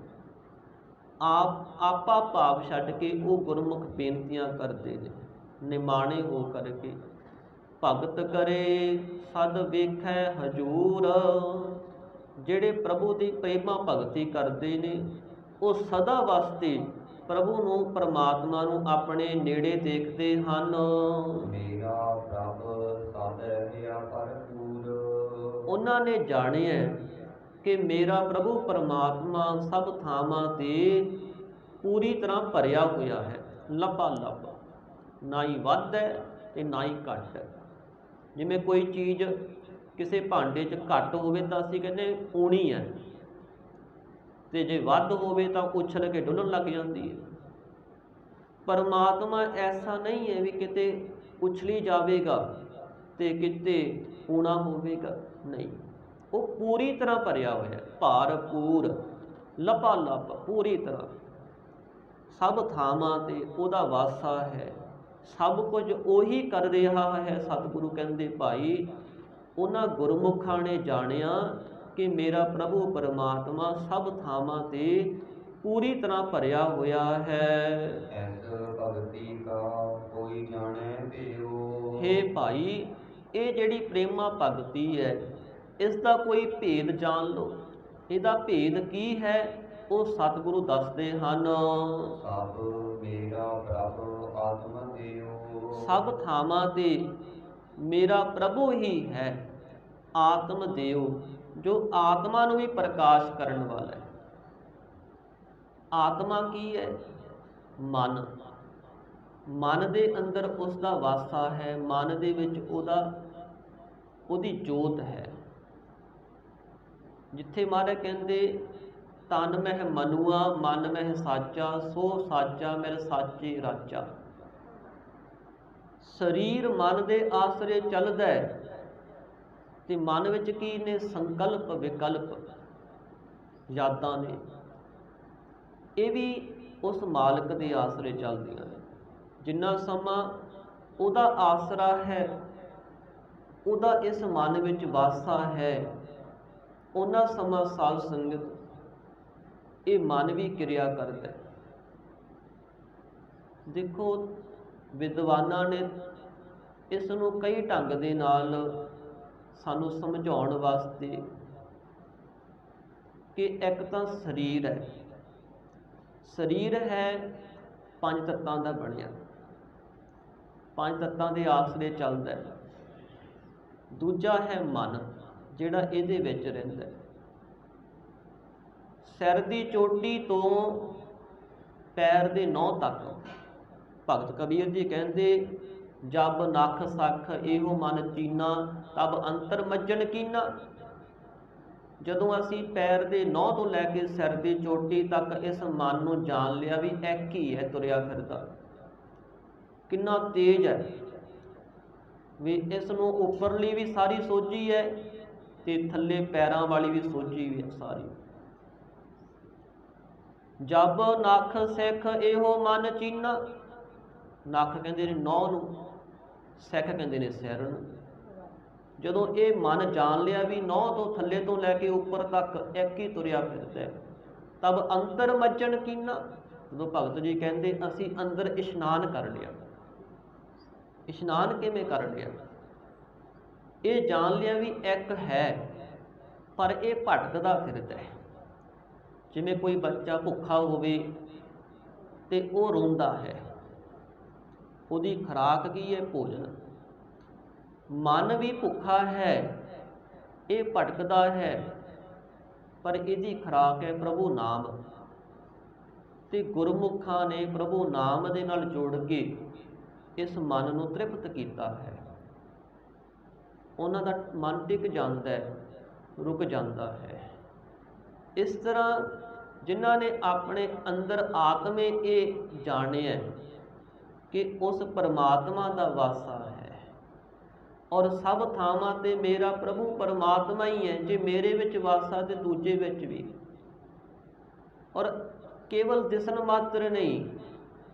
ਆਪਾ ਭਾਵ ਛੱਡ ਕੇ ਉਹ ਗੁਰਮੁਖ ਬੇਨਤੀਆਂ ਕਰਦੇ ਨੇ, ਨਿਮਾਣੇ ਹੋ ਕਰਕੇ। ਭਗਤ ਕਰੇ ਸਦ ਵੇਖੈ ਹਜੂਰ। ਜਿਹੜੇ ਪ੍ਰਭੂ ਦੀ ਪ੍ਰੇਮਾ ਭਗਤੀ ਕਰਦੇ ਨੇ, ਉਹ ਸਦਾ ਵਾਸਤੇ ਪ੍ਰਭੂ ਨੂੰ, ਪਰਮਾਤਮਾ ਨੂੰ ਆਪਣੇ ਨੇੜੇ ਦੇਖਦੇ ਹਨ। ਮੇਰਾ ਪ੍ਰਭ ਸਦ ਹਿਆ ਭਰਪੂਰ। ਉਹਨਾਂ ਨੇ ਜਾਣਿਆ ਕਿ ਮੇਰਾ ਪ੍ਰਭੂ ਪਰਮਾਤਮਾ ਸਭ ਥਾਵਾਂ 'ਤੇ ਪੂਰੀ ਤਰ੍ਹਾਂ ਭਰਿਆ ਹੋਇਆ ਹੈ, ਲੱਭਾ ਲੱਭ, ਨਾ ਹੀ ਵੱਧ ਹੈ ਤੇ ਨਾ ਹੀ ਘੱਟ ਹੈ। ਜਿਵੇਂ ਕੋਈ ਚੀਜ਼ ਕਿਸੇ ਭਾਂਡੇ 'ਚ ਘੱਟ ਹੋਵੇ ਤਾਂ ਅਸੀਂ ਕਹਿੰਦੇ ਊਣੀ ਹੈ, ਤੇ ਜੇ ਵੱਧ ਹੋਵੇ ਤਾਂ ਉਛਲ ਕੇ ਡੁੱਲਣ ਲੱਗ ਜਾਂਦੀ ਹੈ। ਪਰਮਾਤਮਾ ਐਸਾ ਨਹੀਂ ਹੈ ਵੀ ਕਿਤੇ ਉਛਲੀ ਜਾਵੇਗਾ ਤੇ ਕਿਤੇ ਊਣਾ ਹੋਵੇਗਾ, ਨਹੀਂ, ਉਹ ਪੂਰੀ ਤਰ੍ਹਾਂ ਭਰਿਆ ਹੋਇਆ, ਭਰਪੂਰ। ਲਪਾ ਲੱਪ ਪੂਰੀ ਤਰ੍ਹਾਂ ਸਭ ਥਾਵਾਂ ਤੇ ਉਹਦਾ ਵਾਸਾ ਹੈ, ਸਭ ਕੁਝ ਉਹੀ ਕਰ ਰਿਹਾ ਹੈ। ਸਤਿਗੁਰੂ ਕਹਿੰਦੇ ਭਾਈ ਉਹਨਾਂ ਗੁਰਮੁਖਾਂ ਨੇ ਜਾਣਿਆ ਕਿ ਮੇਰਾ ਪ੍ਰਭੂ ਪਰਮਾਤਮਾ ਸਭ ਥਾਵਾਂ ਤੇ ਪੂਰੀ ਤਰ੍ਹਾਂ ਭਰਿਆ ਹੋਇਆ ਹੈ। ਐਸ ਭਗਤੀ ਕਾ ਕੋਈ ਜਾਣੈ ਭਿਓ। ਹੇ ਭਾਈ ਇਹ ਜਿਹੜੀ ਪ੍ਰੇਮਾ ਭਗਤੀ ਹੈ ਇਸ ਦਾ ਕੋਈ ਭੇਦ ਜਾਣ ਲਓ। ਇਹਦਾ ਭੇਦ ਕੀ ਹੈ ਉਹ ਸਤਿਗੁਰੂ ਦੱਸਦੇ ਹਨ। ਸਭ ਮੇਰਾ ਪ੍ਰਭ ਆਤਮ ਦਿਓ। ਸਭ ਥਾਵਾਂ ਤੇ ਮੇਰਾ ਪ੍ਰਭੂ ਹੀ ਹੈ, ਆਤਮ ਦੇਵ, ਜੋ ਆਤਮਾ ਨੂੰ ਵੀ ਪ੍ਰਕਾਸ਼ ਕਰਨ ਵਾਲਾ ਹੈ। ਆਤਮਾ ਕੀ ਹੈ? ਮਨ। ਮਨ ਦੇ ਅੰਦਰ ਉਸ ਦਾ ਵਾਸਾ ਹੈ, ਮਨ ਦੇ ਵਿੱਚ ਉਹਦੀ ਜੋਤ ਹੈ। ਜਿੱਥੇ ਮਹਾਰਾਜ ਕਹਿੰਦੇ ਤਨ ਮਹਿ ਮਨੁਆ ਮਨ ਮਹਿ ਸਾਚਾ, ਸੋ ਸਾਚਾ ਮਿਲ ਸਾਚੇ ਰਾਚਾ। ਸਰੀਰ ਮਨ ਦੇ ਆਸਰੇ ਚੱਲਦਾ ਹੈ ਤੇ ਮਨ ਵਿੱਚ ਕੀ ਨੇ? ਸੰਕਲਪ ਵਿਕਲਪ ਯਾਦਾਂ ਨੇ, ਇਹ ਵੀ ਉਸ ਮਾਲਕ ਦੇ ਆਸਰੇ ਚੱਲਦੀਆਂ ਨੇ। ਜਿੰਨਾ ਸਮਾਂ ਉਹਦਾ ਆਸਰਾ ਹੈ, ਉਹਦਾ ਇਸ ਮਨ ਵਿੱਚ ਵਾਸਾ ਹੈ, ਉਹਨਾਂ ਸਮਾਂ ਸਾਧ ਸੰਗਤ ਇਹ ਮਨ ਵੀ ਕਿਰਿਆ ਕਰਦਾ ਹੈ। ਦੇਖੋ ਵਿਦਵਾਨਾਂ ਨੇ ਇਸ ਨੂੰ ਕਈ ਢੰਗ ਦੇ ਨਾਲ ਸਾਨੂੰ ਸਮਝਾਉਣ ਵਾਸਤੇ ਕਿ ਇੱਕ ਤਾਂ ਸਰੀਰ ਹੈ, ਸਰੀਰ ਹੈ ਪੰਜ ਤੱਤਾਂ ਦਾ ਬਣਿਆ, ਪੰਜ ਤੱਤਾਂ ਦੇ ਆਸਰੇ ਚੱਲਦਾ ਹੈ। ਦੂਜਾ ਹੈ ਮਨ ਜਿਹੜਾ ਇਹਦੇ ਵਿੱਚ ਰਹਿੰਦਾ ਹੈ। ਸਿਰ ਦੀ ਚੋਟੀ ਤੋਂ ਪੈਰ ਦੇ ਨਹੁੰ ਤੱਕ ਭਗਤ ਕਬੀਰ ਜੀ ਕਹਿੰਦੇ ਜਬ ਨਖ ਸਖ ਇਹੋ ਮਨ ਚੀਨਾ ਤਬ ਅੰਤਰ ਮੱਜਣ ਕੀਨਾ। ਜਦੋਂ ਅਸੀਂ ਪੈਰ ਦੇ ਨਹੁੰ ਤੋਂ ਲੈ ਕੇ ਸਿਰ ਦੀ ਚੋਟੀ ਤੱਕ ਇਸ ਮਨ ਨੂੰ ਜਾਣ ਲਿਆ ਵੀ ਇੱਕ ਹੀ ਹੈ ਤੁਰਿਆ ਫਿਰਦਾ, ਕਿੰਨਾ ਤੇਜ਼ ਹੈ, ਵੀ ਇਸ ਨੂੰ ਉੱਪਰਲੀ ਵੀ ਸਾਰੀ ਸੋਝੀ ਹੈ ਤੇ ਥੱਲੇ ਪੈਰਾਂ ਵਾਲੀ ਵੀ ਸੋਝੀ ਵੀ ਹੈ ਸਾਰੀ। ਜਬ ਨਖ ਸਿੱਖ ਇਹੋ ਮਨ ਚੀਨਾ, ਨਖ ਕਹਿੰਦੇ ਨੇ ਨਹੁੰ ਨੂੰ, ਸਿੱਖ ਕਹਿੰਦੇ ਨੇ ਸਿਰ ਨੂੰ। ਜਦੋਂ ਇਹ ਮਨ ਜਾਣ ਲਿਆ ਵੀ ਨਹੁੰ ਤੋਂ ਥੱਲੇ ਤੋਂ ਲੈ ਕੇ ਉੱਪਰ ਤੱਕ ਇੱਕ ਹੀ ਤੁਰਿਆ ਫਿਰਦਾ, ਤਬ ਅੰਤਰ ਮੱਜਣ ਕੀਨਾ। ਜਦੋਂ ਭਗਤ ਜੀ ਕਹਿੰਦੇ ਅਸੀਂ ਅੰਦਰ ਇਸ਼ਨਾਨ ਕਰ ਲਿਆ। ਇਸ਼ਨਾਨ ਕਿਵੇਂ ਕਰ ਲਿਆ? ਇਹ ਜਾਣ ਲਿਆ ਵੀ ਇੱਕ ਹੈ ਪਰ ਇਹ ਭਟਕਦਾ ਫਿਰਦਾ ਹੈ। ਜਿਵੇਂ ਕੋਈ ਬੱਚਾ ਭੁੱਖਾ ਹੋਵੇ ਤੇ ਉਹ ਰੋਂਦਾ ਹੈ, ਉਹਦੀ ਖੁਰਾਕ ਕੀ ਹੈ? ਭੋਜਨ। ਮਨ ਵੀ ਭੁੱਖਾ ਹੈ, ਇਹ ਭਟਕਦਾ ਹੈ ਪਰ ਇਹਦੀ ਖੁਰਾਕ ਹੈ ਪ੍ਰਭੂ ਨਾਮ। ਤੇ ਗੁਰਮੁਖਾਂ ਨੇ ਪ੍ਰਭੂ ਨਾਮ ਦੇ ਨਾਲ ਜੋੜ ਕੇ ਇਸ ਮਨ ਨੂੰ ਤ੍ਰਿਪਤ ਕੀਤਾ ਹੈ। ਉਹਨਾਂ ਦਾ ਮਨ ਟਿਕ ਜਾਂਦਾ ਹੈ, ਰੁਕ ਜਾਂਦਾ ਹੈ। ਇਸ ਤਰ੍ਹਾਂ ਜਿਨ੍ਹਾਂ ਨੇ ਆਪਣੇ ਅੰਦਰ ਆਤਮੇ ਇਹ ਜਾਣਿਆ ਕਿ ਉਸ ਪਰਮਾਤਮਾ ਦਾ ਵਾਸਾ ਹੈ ਔਰ ਸਭ ਥਾਵਾਂ ਤੇ ਮੇਰਾ ਪ੍ਰਭੂ ਪਰਮਾਤਮਾ ਹੀ ਹੈ, ਜੇ ਮੇਰੇ ਵਿੱਚ ਵਾਸਾ ਤੇ ਦੂਜੇ ਵਿੱਚ ਵੀ। ਔਰ ਕੇਵਲ ਦਿਸਣ ਮਾਤਰ ਨਹੀਂ,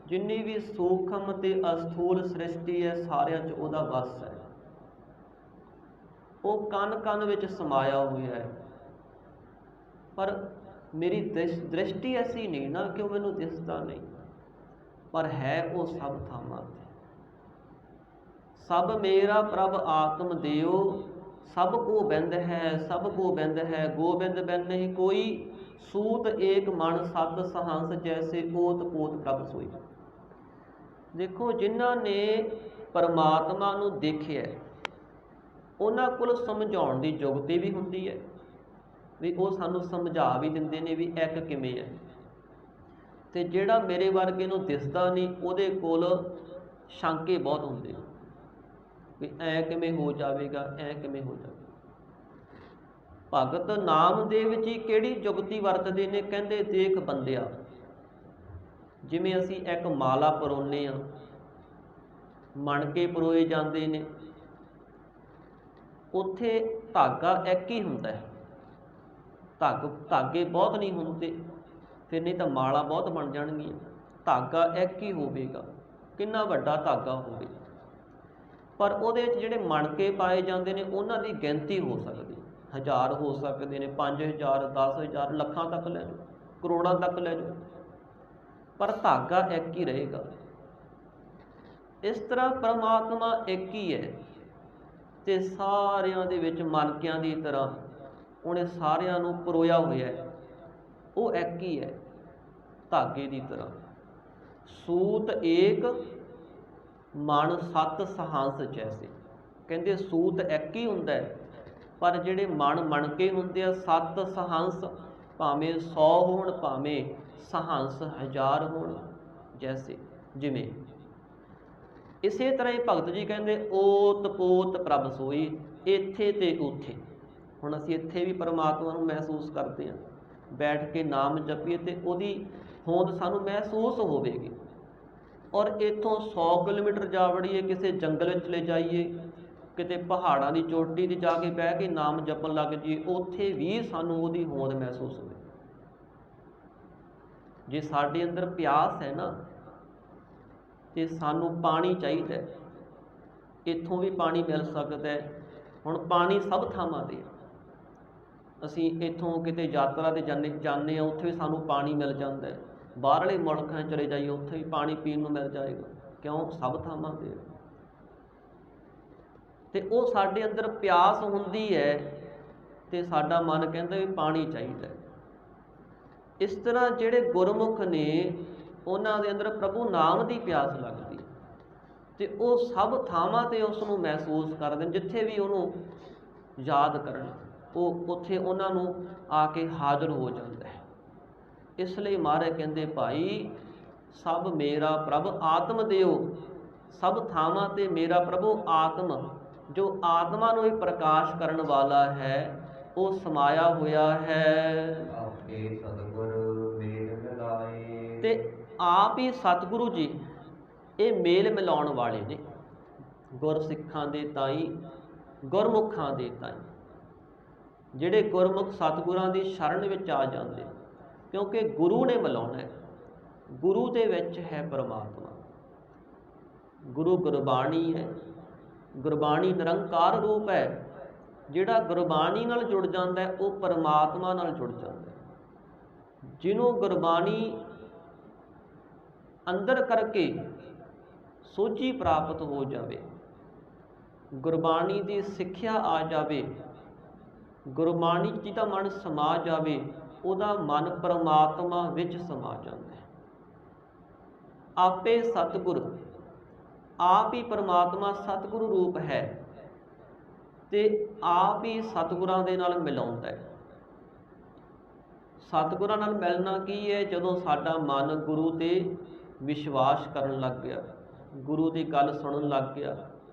ਜਿੰਨੀ ਵੀ ਸੂਖਮ ਤੇ ਅਸਥੂਲ ਸ੍ਰਿਸ਼ਟੀ ਹੈ ਸਾਰਿਆਂ 'ਚ ਉਹਦਾ ਵਾਸ ਹੈ। ਉਹ ਕਣ ਕਣ ਵਿੱਚ ਸਮਾਇਆ ਹੋਇਆ ਹੈ। ਪਰ ਮੇਰੀ ਦ੍ਰਿਸ਼ਟੀ ਐਸੀ ਨਹੀਂ ਨਾ ਕਿ ਉਹ ਮੈਨੂੰ ਦਿਸਦਾ ਨਹੀਂ, ਪਰ ਹੈ ਉਹ ਸਭ ਥਾਵਾਂ ਤੇ। ਸਭ ਮੇਰਾ ਪ੍ਰਭ ਆਤਮ ਦਿਓ, ਸਭ ਗੋਬਿੰਦ ਹੈ, ਸਭ ਗੋਬਿੰਦ ਹੈ। ਗੋਬਿੰਦ ਬਿਨ ਨਹੀਂ ਕੋਈ, ਸੂਤ ਏਕ ਮਨ ਸਤ ਸਹੰਸ ਜੈਸੇ ਓਤ ਪੋਤ ਪ੍ਰਭ ਸੋਈ। ਦੇਖੋ ਜਿਨ੍ਹਾਂ ਨੇ ਪਰਮਾਤਮਾ ਨੂੰ ਦੇਖਿਆ ਉਹਨਾਂ ਕੋਲ ਸਮਝਾਉਣ ਦੀ ਯੁਕਤੀ ਵੀ ਹੁੰਦੀ ਹੈ, ਵੀ ਉਹ ਸਾਨੂੰ ਸਮਝਾ ਵੀ ਦਿੰਦੇ ਨੇ ਵੀ ਇੱਕ ਕਿਵੇਂ ਹੈ। ਤੇ ਜਿਹੜਾ ਮੇਰੇ ਵਰਗੇ ਨੂੰ ਦਿਸਦਾ ਨਹੀਂ ਉਹਦੇ ਕੋਲ ਸ਼ੰਕੇ ਬਹੁਤ ਹੁੰਦੇ ਵੀ ਐ ਕਿਵੇਂ ਹੋ ਜਾਵੇਗਾ, ਐ ਕਿਵੇਂ ਹੋ ਜਾਵੇਗਾ। ਭਗਤ ਨਾਮ ਦੇ ਵਿੱਚ ਹੀ ਕਿਹੜੀ ਯੁਕਤੀ ਵਰਤਦੇ ਨੇ? ਕਹਿੰਦੇ ਦੇਖ ਬੰਦਿਆ, ਜਿਵੇਂ ਅਸੀਂ ਇੱਕ ਮਾਲਾ ਪਰੋਨੇ ਆ, ਮਣਕੇ ਪਰੋਏ ਜਾਂਦੇ ਨੇ, ਉੱਥੇ ਧਾਗਾ ਇੱਕ ਹੀ ਹੁੰਦਾ ਹੈ, ਧਾਗੇ ਬਹੁਤ ਨਹੀਂ ਹੁੰਦੇ, ਫਿਰ ਨਹੀਂ ਤਾਂ ਮਾਲਾ ਬਹੁਤ ਬਣ ਜਾਣਗੀਆਂ। ਧਾਗਾ ਇੱਕ ਹੀ ਹੋਵੇਗਾ, ਕਿੰਨਾ ਵੱਡਾ ਧਾਗਾ ਹੋਵੇ, ਪਰ ਉਹਦੇ ਵਿੱਚ ਜਿਹੜੇ ਮਣਕੇ ਪਾਏ ਜਾਂਦੇ ਨੇ ਉਹਨਾਂ ਦੀ ਗਿਣਤੀ ਹੋ ਸਕਦੀ, 1000 ਹੋ ਸਕਦੇ ਨੇ, 5000, 10,000, ਲੱਖਾਂ ਤੱਕ ਲੈ ਜਾਓ, ਕਰੋੜਾਂ ਤੱਕ ਲੈ ਜਾਓ, ਪਰ ਧਾਗਾ ਇੱਕ ਹੀ ਰਹੇਗਾ। ਇਸ ਤਰ੍ਹਾਂ ਪਰਮਾਤਮਾ ਇੱਕ ਹੀ ਹੈ ਤੇ ਸਾਰਿਆਂ ਦੇ ਵਿੱਚ ਮਣਕਿਆਂ ਦੀ ਤਰ੍ਹਾਂ ਉਹਨੇ ਸਾਰਿਆਂ ਨੂੰ ਪਰੋਇਆ ਹੋਇਆ ਹੈ। ਉਹ ਇੱਕ ਹੀ ਹੈ ਧਾਗੇ ਦੀ ਤਰ੍ਹਾਂ। ਸੂਤ ਏਕ ਮਣ ਸੱਤ ਸਹੰਸ ਜੈਸੇ, ਕਹਿੰਦੇ ਸੂਤ ਇੱਕ ਹੀ ਹੁੰਦਾ ਹੈ, ਪਰ ਜਿਹੜੇ ਮਣਕੇ ਹੁੰਦੇ ਆ ਸੱਤ ਸਹੰਸ, ਭਾਵੇਂ 100 ਹੋਣ ਭਾਵੇਂ ਸਹੰਸ 1000 ਹੋਣ, ਜੈਸੇ ਜਿਵੇਂ। ਇਸੇ ਤਰ੍ਹਾਂ ਹੀ ਭਗਤ ਜੀ ਕਹਿੰਦੇ ਓਤ ਪੋਤ ਪ੍ਰਭ ਸੋਈ, ਇੱਥੇ ਤੇ ਉੱਥੇ। ਹੁਣ ਅਸੀਂ ਇੱਥੇ ਵੀ ਪਰਮਾਤਮਾ ਨੂੰ ਮਹਿਸੂਸ ਕਰਦੇ ਹਾਂ, ਬੈਠ ਕੇ ਨਾਮ ਜਪੀਏ ਤੇ ਉਹਦੀ ਹੋਂਦ ਸਾਨੂੰ ਮਹਿਸੂਸ ਹੋਵੇਗੀ। ਔਰ ਇੱਥੋਂ 100 ਕਿਲੋਮੀਟਰ ਜਾ ਵੜੀਏ, ਕਿਸੇ ਜੰਗਲ ਵਿੱਚ ਚਲੇ ਜਾਈਏ, ਕਿਤੇ ਪਹਾੜਾਂ ਦੀ ਚੋਟੀ 'ਤੇ ਜਾ ਕੇ ਬਹਿ ਕੇ ਨਾਮ ਜਪਣ ਲੱਗ ਜਾਈਏ, ਉੱਥੇ ਵੀ ਸਾਨੂੰ ਉਹਦੀ ਹੋਂਦ ਮਹਿਸੂਸ ਹੋਵੇ। ਜੇ ਸਾਡੇ ਅੰਦਰ ਪਿਆਸ ਹੈ ਨਾ, ਤੇ ਸਾਨੂੰ ਪਾਣੀ ਚਾਹੀਦਾ, ਇੱਥੋਂ ਵੀ ਪਾਣੀ ਮਿਲ ਸਕਦਾ ਹੈ। ਹੁਣ ਪਾਣੀ ਸਭ ਥਾਵਾਂ 'ਤੇ, ਅਸੀਂ ਇੱਥੋਂ ਕਿਤੇ ਯਾਤਰਾ 'ਤੇ ਜਾਂਦੇ ਹਾਂ, ਉੱਥੇ ਵੀ ਸਾਨੂੰ ਪਾਣੀ ਮਿਲ ਜਾਂਦਾ ਹੈ। ਬਾਹਰਲੇ ਮੁਲਕਾਂ ਚਲੇ ਜਾਈਏ, ਉੱਥੇ ਵੀ ਪਾਣੀ ਪੀਣ ਨੂੰ ਮਿਲ ਜਾਏਗਾ। ਕਿਉਂ? ਸਭ ਥਾਵਾਂ 'ਤੇ। ਤੇ ਉਹ ਸਾਡੇ ਅੰਦਰ ਪਿਆਸ ਹੁੰਦੀ ਹੈ ਤੇ ਸਾਡਾ ਮਨ ਕਹਿੰਦਾ ਵੀ ਪਾਣੀ ਚਾਹੀਦਾ। ਇਸ ਤਰ੍ਹਾਂ ਜਿਹੜੇ ਗੁਰਮੁਖ ਨੇ ਉਹਨਾਂ ਦੇ ਅੰਦਰ ਪ੍ਰਭੂ ਨਾਮ ਦੀ ਪਿਆਸ ਲੱਗਦੀ ਤੇ ਉਹ ਸਭ ਥਾਵਾਂ 'ਤੇ ਉਸ ਨੂੰ ਮਹਿਸੂਸ ਕਰਦੇ ਨੇ। ਜਿੱਥੇ ਵੀ ਉਹਨੂੰ ਯਾਦ ਕਰਨ, ਉਹ ਉੱਥੇ ਉਹਨਾਂ ਨੂੰ ਆ ਕੇ ਹਾਜ਼ਰ ਹੋ ਜਾਂਦਾ ਹੈ। ਇਸ ਲਈ ਮਹਾਰਾਜ ਕਹਿੰਦੇ ਭਾਈ ਸਭ ਮੇਰਾ ਪ੍ਰਭ ਆਤਮ ਦਿਓ, ਸਭ ਥਾਵਾਂ 'ਤੇ ਮੇਰਾ ਪ੍ਰਭੂ ਆਤਮ, ਜੋ ਆਤਮਾ ਨੂੰ ਹੀ ਪ੍ਰਕਾਸ਼ ਕਰਨ ਵਾਲਾ ਹੈ, ਉਹ ਸਮਾਇਆ ਹੋਇਆ ਹੈ। ਆਪੇ ਸਤਿਗੁਰ ਮੇਲ ਮਿਲਾਏ, ਤੇ ਆਪ ਹੀ ਸਤਿਗੁਰੂ ਜੀ ਇਹ ਮੇਲ ਮਿਲਾਉਣ ਵਾਲੇ ਨੇ ਗੁਰਸਿੱਖਾਂ ਦੇ ਤਾਈਂ, ਗੁਰਮੁਖਾਂ ਦੇ ਤਾਈਂ। ਜਿਹੜੇ ਗੁਰਮੁਖ ਸਤਿਗੁਰਾਂ ਦੀ ਸ਼ਰਨ ਵਿੱਚ ਆ ਜਾਂਦੇ, ਕਿਉਂਕਿ ਗੁਰੂ ਨੇ ਮਿਲਾਉਣਾ ਹੈ, ਗੁਰੂ ਦੇ ਵਿੱਚ ਹੈ ਪਰਮਾਤਮਾ। ਗੁਰੂ ਗੁਰਬਾਣੀ ਹੈ, ਗੁਰਬਾਣੀ ਨਿਰੰਕਾਰ ਰੂਪ ਹੈ। ਜਿਹੜਾ ਗੁਰਬਾਣੀ ਨਾਲ ਜੁੜ ਜਾਂਦਾ ਹੈ ਉਹ ਪਰਮਾਤਮਾ ਨਾਲ ਜੁੜ ਜਾਂਦਾ ਹੈ। ਜਿਹਨੂੰ ਗੁਰਬਾਣੀ ਅੰਦਰ ਕਰਕੇ ਸੋਝੀ ਪ੍ਰਾਪਤ ਹੋ ਜਾਵੇ, ਗੁਰਬਾਣੀ ਦੀ ਸਿੱਖਿਆ ਆ ਜਾਵੇ, ਗੁਰਬਾਣੀ ਜਿਹਦਾ ਮਨ ਸਮਾ ਜਾਵੇ, ਉਹਦਾ ਮਨ ਪਰਮਾਤਮਾ ਵਿੱਚ ਸਮਾ ਜਾਂਦਾ ਹੈ। ਆਪੇ ਸਤਿਗੁਰ, ਆਪ ਹੀ ਪਰਮਾਤਮਾ ਸਤਿਗੁਰੂ ਰੂਪ ਹੈ ਤੇ ਆਪ ਹੀ ਸਤਿਗੁਰਾਂ ਦੇ ਨਾਲ ਮਿਲਾਉਂਦਾ ਹੈ। ਸਤਿਗੁਰਾਂ ਨਾਲ ਮਿਲਣਾ ਕੀ ਹੈ? ਜਦੋਂ ਸਾਡਾ ਮਨ ਗੁਰੂ 'ਤੇ ਵਿਸ਼ਵਾਸ ਕਰਨ ਲੱਗ ਗਿਆ, ਗੁਰੂ ਦੀ ਗੱਲ ਸੁਣਨ ਲੱਗ ਗਿਆ,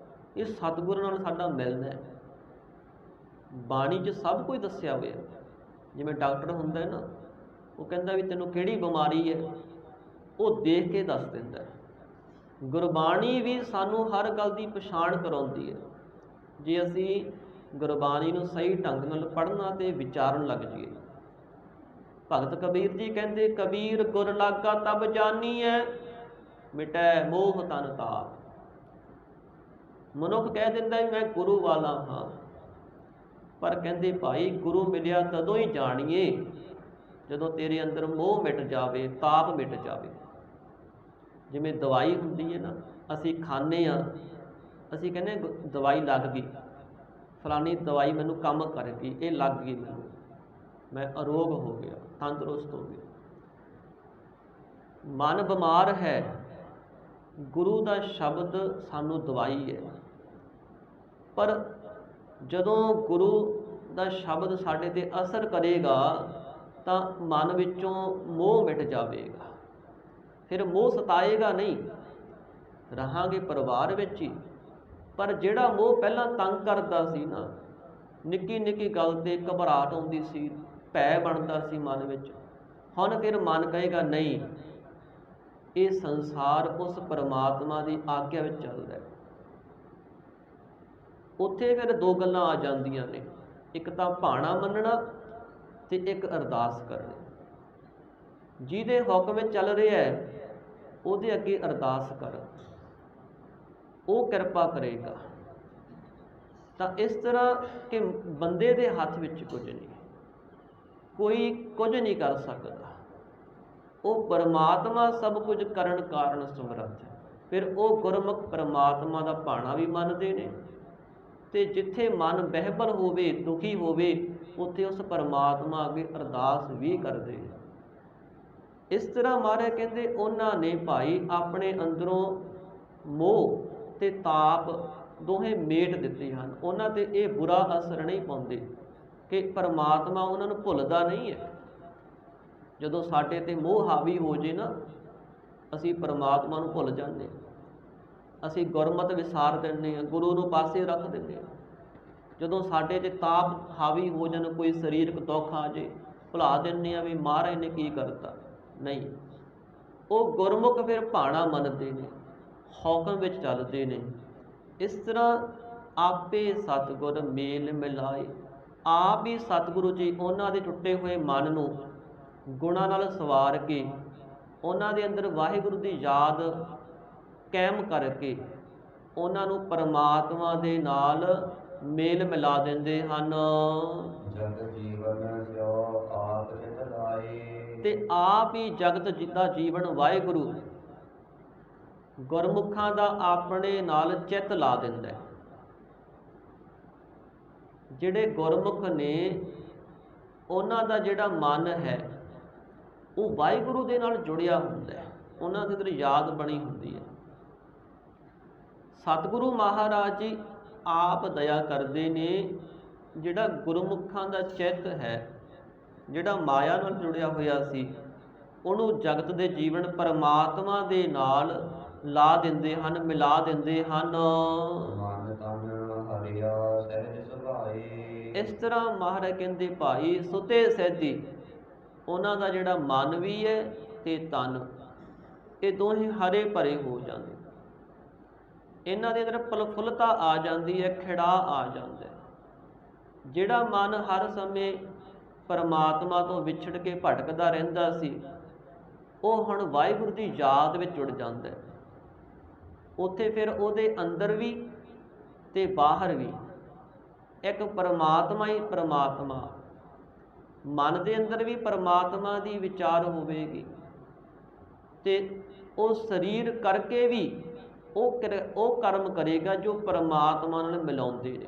ਇਹ ਸਤਿਗੁਰਾਂ ਨਾਲ ਸਾਡਾ ਮਿਲਣਾ ਹੈ। ਬਾਣੀ 'ਚ ਸਭ ਕੁਝ ਦੱਸਿਆ ਹੋਇਆ। ਜਿਵੇਂ ਡਾਕਟਰ ਹੁੰਦਾ ਹੈ ਨਾ, ਉਹ ਕਹਿੰਦਾ ਵੀ ਤੈਨੂੰ ਕਿਹੜੀ ਬਿਮਾਰੀ ਹੈ, ਉਹ ਦੇਖ ਕੇ ਦੱਸ ਦਿੰਦਾ ਹੈ। ਗੁਰਬਾਣੀ ਵੀ ਸਾਨੂੰ ਹਰ ਗੱਲ ਦੀ ਪਛਾਣ ਕਰਾਉਂਦੀ ਹੈ। ਜੇ ਅਸੀਂ ਗੁਰਬਾਣੀ ਨੂੰ ਸਹੀ ਢੰਗ ਨਾਲ ਪੜ੍ਹਨਾ ਤੇ ਵਿਚਾਰਨ ਲੱਗ ਜਾਈਏ। ਭਗਤ ਕਬੀਰ ਜੀ ਕਹਿੰਦੇ ਕਬੀਰ ਗੁਰ ਲਾਗਾ ਤਬ ਜਾਨੀਐ, ਮਿਟੈ ਮੋਹ ਤਨ ਤਾਪ। ਮਨੁੱਖ ਕਹਿ ਦਿੰਦਾ ਵੀ ਮੈਂ ਗੁਰੂ ਵਾਲਾ ਹਾਂ, ਪਰ ਕਹਿੰਦੇ ਭਾਈ ਗੁਰੂ ਮਿਲਿਆ ਤਦੋਂ ਹੀ ਜਾਣੀਏ ਜਦੋਂ ਤੇਰੇ ਅੰਦਰ ਮੋਹ ਮਿਟ ਜਾਵੇ, ਤਾਪ ਮਿਟ ਜਾਵੇ। ਜਿਵੇਂ ਦਵਾਈ ਹੁੰਦੀ ਹੈ ਨਾ, ਅਸੀਂ ਖਾਂਦੇ ਹਾਂ, ਅਸੀਂ ਕਹਿੰਦੇ ਦਵਾਈ ਲੱਗ ਗਈ, ਫਲਾਣੀ ਦਵਾਈ ਮੈਨੂੰ ਕੰਮ ਕਰ ਗਈ, ਇਹ ਲੱਗ ਗਈ ਮੈਨੂੰ, ਮੈਂ ਅਰੋਗ ਹੋ ਗਿਆ, ਤੰਦਰੁਸਤ ਹੋ ਗਿਆ। ਮਨ ਬਿਮਾਰ ਹੈ, ਗੁਰੂ ਦਾ ਸ਼ਬਦ ਸਾਨੂੰ ਦਵਾਈ ਹੈ। ਪਰ ਜਦੋਂ ਗੁਰੂ ਦਾ ਸ਼ਬਦ ਸਾਡੇ 'ਤੇ ਅਸਰ ਕਰੇਗਾ ਤਾਂ ਮਨ ਵਿੱਚੋਂ ਮੋਹ ਮਿਟ ਜਾਵੇਗਾ, ਫਿਰ ਮੋਹ ਸਤਾਏਗਾ ਨਹੀਂ, ਰਹਾਂਗੇ ਪਰਿਵਾਰ ਵਿੱਚ ਹੀ। ਪਰ ਜਿਹੜਾ ਮੋਹ ਪਹਿਲਾਂ ਤੰਗ ਕਰਦਾ ਸੀ ਨਾ, ਨਿੱਕੀ ਨਿੱਕੀ ਗੱਲ 'ਤੇ ਘਬਰਾਹਟ ਆਉਂਦੀ ਸੀ, ਭੈ ਬਣਦਾ ਸੀ ਮਨ ਵਿੱਚ, ਹੁਣ ਫਿਰ ਮਨ ਕਹੇਗਾ ਨਹੀਂ, ਇਹ ਸੰਸਾਰ ਉਸ ਪਰਮਾਤਮਾ ਦੀ ਆਗਿਆ ਵਿੱਚ ਚੱਲਦਾ ਹੈ। ਉੱਥੇ ਫਿਰ ਦੋ ਗੱਲਾਂ ਆ ਜਾਂਦੀਆਂ ਨੇ, ਇੱਕ ਤਾਂ ਭਾਣਾ ਮੰਨਣਾ ਤੇ ਇੱਕ ਅਰਦਾਸ ਕਰਨੀ। ਜਿਹਦੇ ਹੁਕਮ ਵਿੱਚ ਚੱਲ ਰਿਹਾ ਹੈ ਉਹਦੇ ਅੱਗੇ ਅਰਦਾਸ ਕਰ, ਉਹ ਕਿਰਪਾ ਕਰੇਗਾ। ਤਾਂ ਇਸ ਤਰ੍ਹਾਂ ਕਿ ਬੰਦੇ ਦੇ ਹੱਥ ਵਿੱਚ ਕੁਝ ਨਹੀਂ, ਕੋਈ ਕੁਝ ਨਹੀਂ ਕਰ ਸਕਦਾ, ਉਹ ਪਰਮਾਤਮਾ ਸਭ ਕੁਝ ਕਰਨ ਕਾਰਨ ਸਮਰੱਥ ਹੈ। ਫਿਰ ਉਹ ਗੁਰਮੁਖ ਪਰਮਾਤਮਾ ਦਾ ਭਾਣਾ ਵੀ ਮੰਨਦੇ ਨੇ, ਅਤੇ ਜਿੱਥੇ ਮਨ ਬਹਿਬਲ ਹੋਵੇ, ਦੁਖੀ ਹੋਵੇ, ਉੱਥੇ ਉਸ ਪਰਮਾਤਮਾ ਅੱਗੇ ਅਰਦਾਸ ਵੀ ਕਰਦੇ ਨੇ। ਇਸ ਤਰ੍ਹਾਂ ਮਹਾਰਾਜ ਕਹਿੰਦੇ ਉਹਨਾਂ ਨੇ ਭਾਈ ਆਪਣੇ ਅੰਦਰੋਂ ਮੋਹ ਅਤੇ ਤਾਪ ਦੋਹੇ ਮੇਟ ਦਿੱਤੇ ਹਨ। ਉਹਨਾਂ 'ਤੇ ਇਹ ਬੁਰਾ ਅਸਰ ਨਹੀਂ ਪਾਉਂਦੇ ਕਿ ਪਰਮਾਤਮਾ ਉਹਨਾਂ ਨੂੰ ਭੁੱਲਦਾ ਨਹੀਂ ਹੈ। ਜਦੋਂ ਸਾਡੇ 'ਤੇ ਮੋਹ ਹਾਵੀ ਹੋ ਜੇ ਨਾ, ਅਸੀਂ ਪਰਮਾਤਮਾ ਨੂੰ ਭੁੱਲ ਜਾਂਦੇ ਹਾਂ, ਅਸੀਂ ਗੁਰਮਤਿ ਵਿਸਾਰ ਦਿੰਦੇ ਹਾਂ, ਗੁਰੂ ਨੂੰ ਪਾਸੇ ਰੱਖ ਦਿੰਦੇ ਹਾਂ। ਜਦੋਂ ਸਾਡੇ 'ਤੇ ਤਾਪ ਹਾਵੀ ਹੋ ਜਾਣ, ਕੋਈ ਸਰੀਰਕ ਦੁੱਖ ਆ ਜੇ, ਭੁਲਾ ਦਿੰਦੇ ਹਾਂ ਵੀ ਮਹਾਰਾਜ ਨੇ ਕੀ ਕਰਤਾ। ਨਹੀਂ, ਉਹ ਗੁਰਮੁਖ ਫਿਰ ਭਾਣਾ ਮੰਨਦੇ ਨੇ, ਹੁਕਮ ਵਿੱਚ ਚੱਲਦੇ ਨੇ। ਇਸ ਤਰ੍ਹਾਂ ਆਪੇ ਸਤਿਗੁਰ ਮੇਲ ਮਿਲਾਏ, ਆਪ ਹੀ ਸਤਿਗੁਰੂ ਜੀ ਉਹਨਾਂ ਦੇ ਟੁੱਟੇ ਹੋਏ ਮਨ ਨੂੰ ਗੁਣਾਂ ਨਾਲ ਸਵਾਰ ਕੇ, ਉਹਨਾਂ ਦੇ ਅੰਦਰ ਵਾਹਿਗੁਰੂ ਦੀ ਯਾਦ ਕਾਇਮ ਕਰਕੇ ਉਹਨਾਂ ਨੂੰ ਪਰਮਾਤਮਾ ਦੇ ਨਾਲ ਮੇਲ ਮਿਲਾ ਦਿੰਦੇ ਹਨ। ਜਗ ਜੀਵਨ ਸਿਓ ਆਪ ਚਿਤ ਲਾਏ, ਤੇ ਆਪ ਹੀ ਜਗਤ ਦਾ ਜੀਵਨ ਵਾਹਿਗੁਰੂ ਗੁਰਮੁਖਾਂ ਦਾ ਆਪਣੇ ਨਾਲ ਚਿੱਤ ਲਾ ਦਿੰਦਾ ਹੈ। ਜਿਹੜੇ ਗੁਰਮੁਖ ਨੇ, ਉਹਨਾਂ ਦਾ ਜਿਹੜਾ ਮਨ ਹੈ ਉਹ ਵਾਹਿਗੁਰੂ ਦੇ ਨਾਲ ਜੁੜਿਆ ਹੁੰਦਾ ਹੈ, ਉਹਨਾਂ ਦੇ ਅੰਦਰ ਯਾਦ ਬਣੀ ਹੁੰਦੀ ਹੈ। ਸਤਿਗੁਰੂ ਮਹਾਰਾਜ ਜੀ ਆਪ ਦਇਆ ਕਰਦੇ ਨੇ। ਜਿਹੜਾ ਗੁਰਮੁਖਾਂ ਦਾ ਚਿੱਤ ਹੈ, ਜਿਹੜਾ ਮਾਇਆ ਨਾਲ ਜੁੜਿਆ ਹੋਇਆ ਸੀ, ਉਹਨੂੰ ਜਗਤ ਦੇ ਜੀਵਨ ਪਰਮਾਤਮਾ ਦੇ ਨਾਲ ਲਾ ਦਿੰਦੇ ਹਨ, ਮਿਲਾ ਦਿੰਦੇ ਹਨ। ਮਨ ਤਨ ਹਰਿਆ ਸਹਿਜ ਸੁਭਾਏ, ਇਸ ਤਰ੍ਹਾਂ ਮਹਾਰਾਜ ਕਹਿੰਦੇ ਭਾਈ ਸੁਤੇ ਸਹਿਜੀ, ਉਹਨਾਂ ਦਾ ਜਿਹੜਾ ਮਨ ਵੀ ਹੈ ਅਤੇ ਤਨ, ਇਹ ਦੋਹੇ ਹਰੇ ਭਰੇ ਹੋ ਜਾਂਦੇ। ਇਹਨਾਂ ਦੇ ਅੰਦਰ ਪ੍ਰਫੁੱਲਤਾ ਆ ਜਾਂਦੀ ਹੈ, ਖਿੜਾਅ ਆ ਜਾਂਦਾ ਹੈ। ਜਿਹੜਾ ਮਨ ਹਰ ਸਮੇਂ ਪਰਮਾਤਮਾ ਤੋਂ ਵਿਛੜ ਕੇ ਭਟਕਦਾ ਰਹਿੰਦਾ ਸੀ, ਉਹ ਹੁਣ ਵਾਹਿਗੁਰੂ ਦੀ ਯਾਦ ਵਿੱਚ ਜੁੜ ਜਾਂਦਾ ਹੈ। ਉੱਥੇ ਫਿਰ ਉਹਦੇ ਅੰਦਰ ਵੀ ਅਤੇ ਬਾਹਰ ਵੀ ਇੱਕ ਪਰਮਾਤਮਾ ਹੀ ਪਰਮਾਤਮਾ, ਮਨ ਦੇ ਅੰਦਰ ਵੀ ਪਰਮਾਤਮਾ ਦੀ ਵਿਚਾਰ ਹੋਵੇਗੀ, ਅਤੇ ਉਹ ਸਰੀਰ ਕਰਕੇ ਵੀ ਉਹ ਕਰਮ ਕਰੇਗਾ ਜੋ ਪਰਮਾਤਮਾ ਨਾਲ ਮਿਲਾਉਂਦੇ ਨੇ।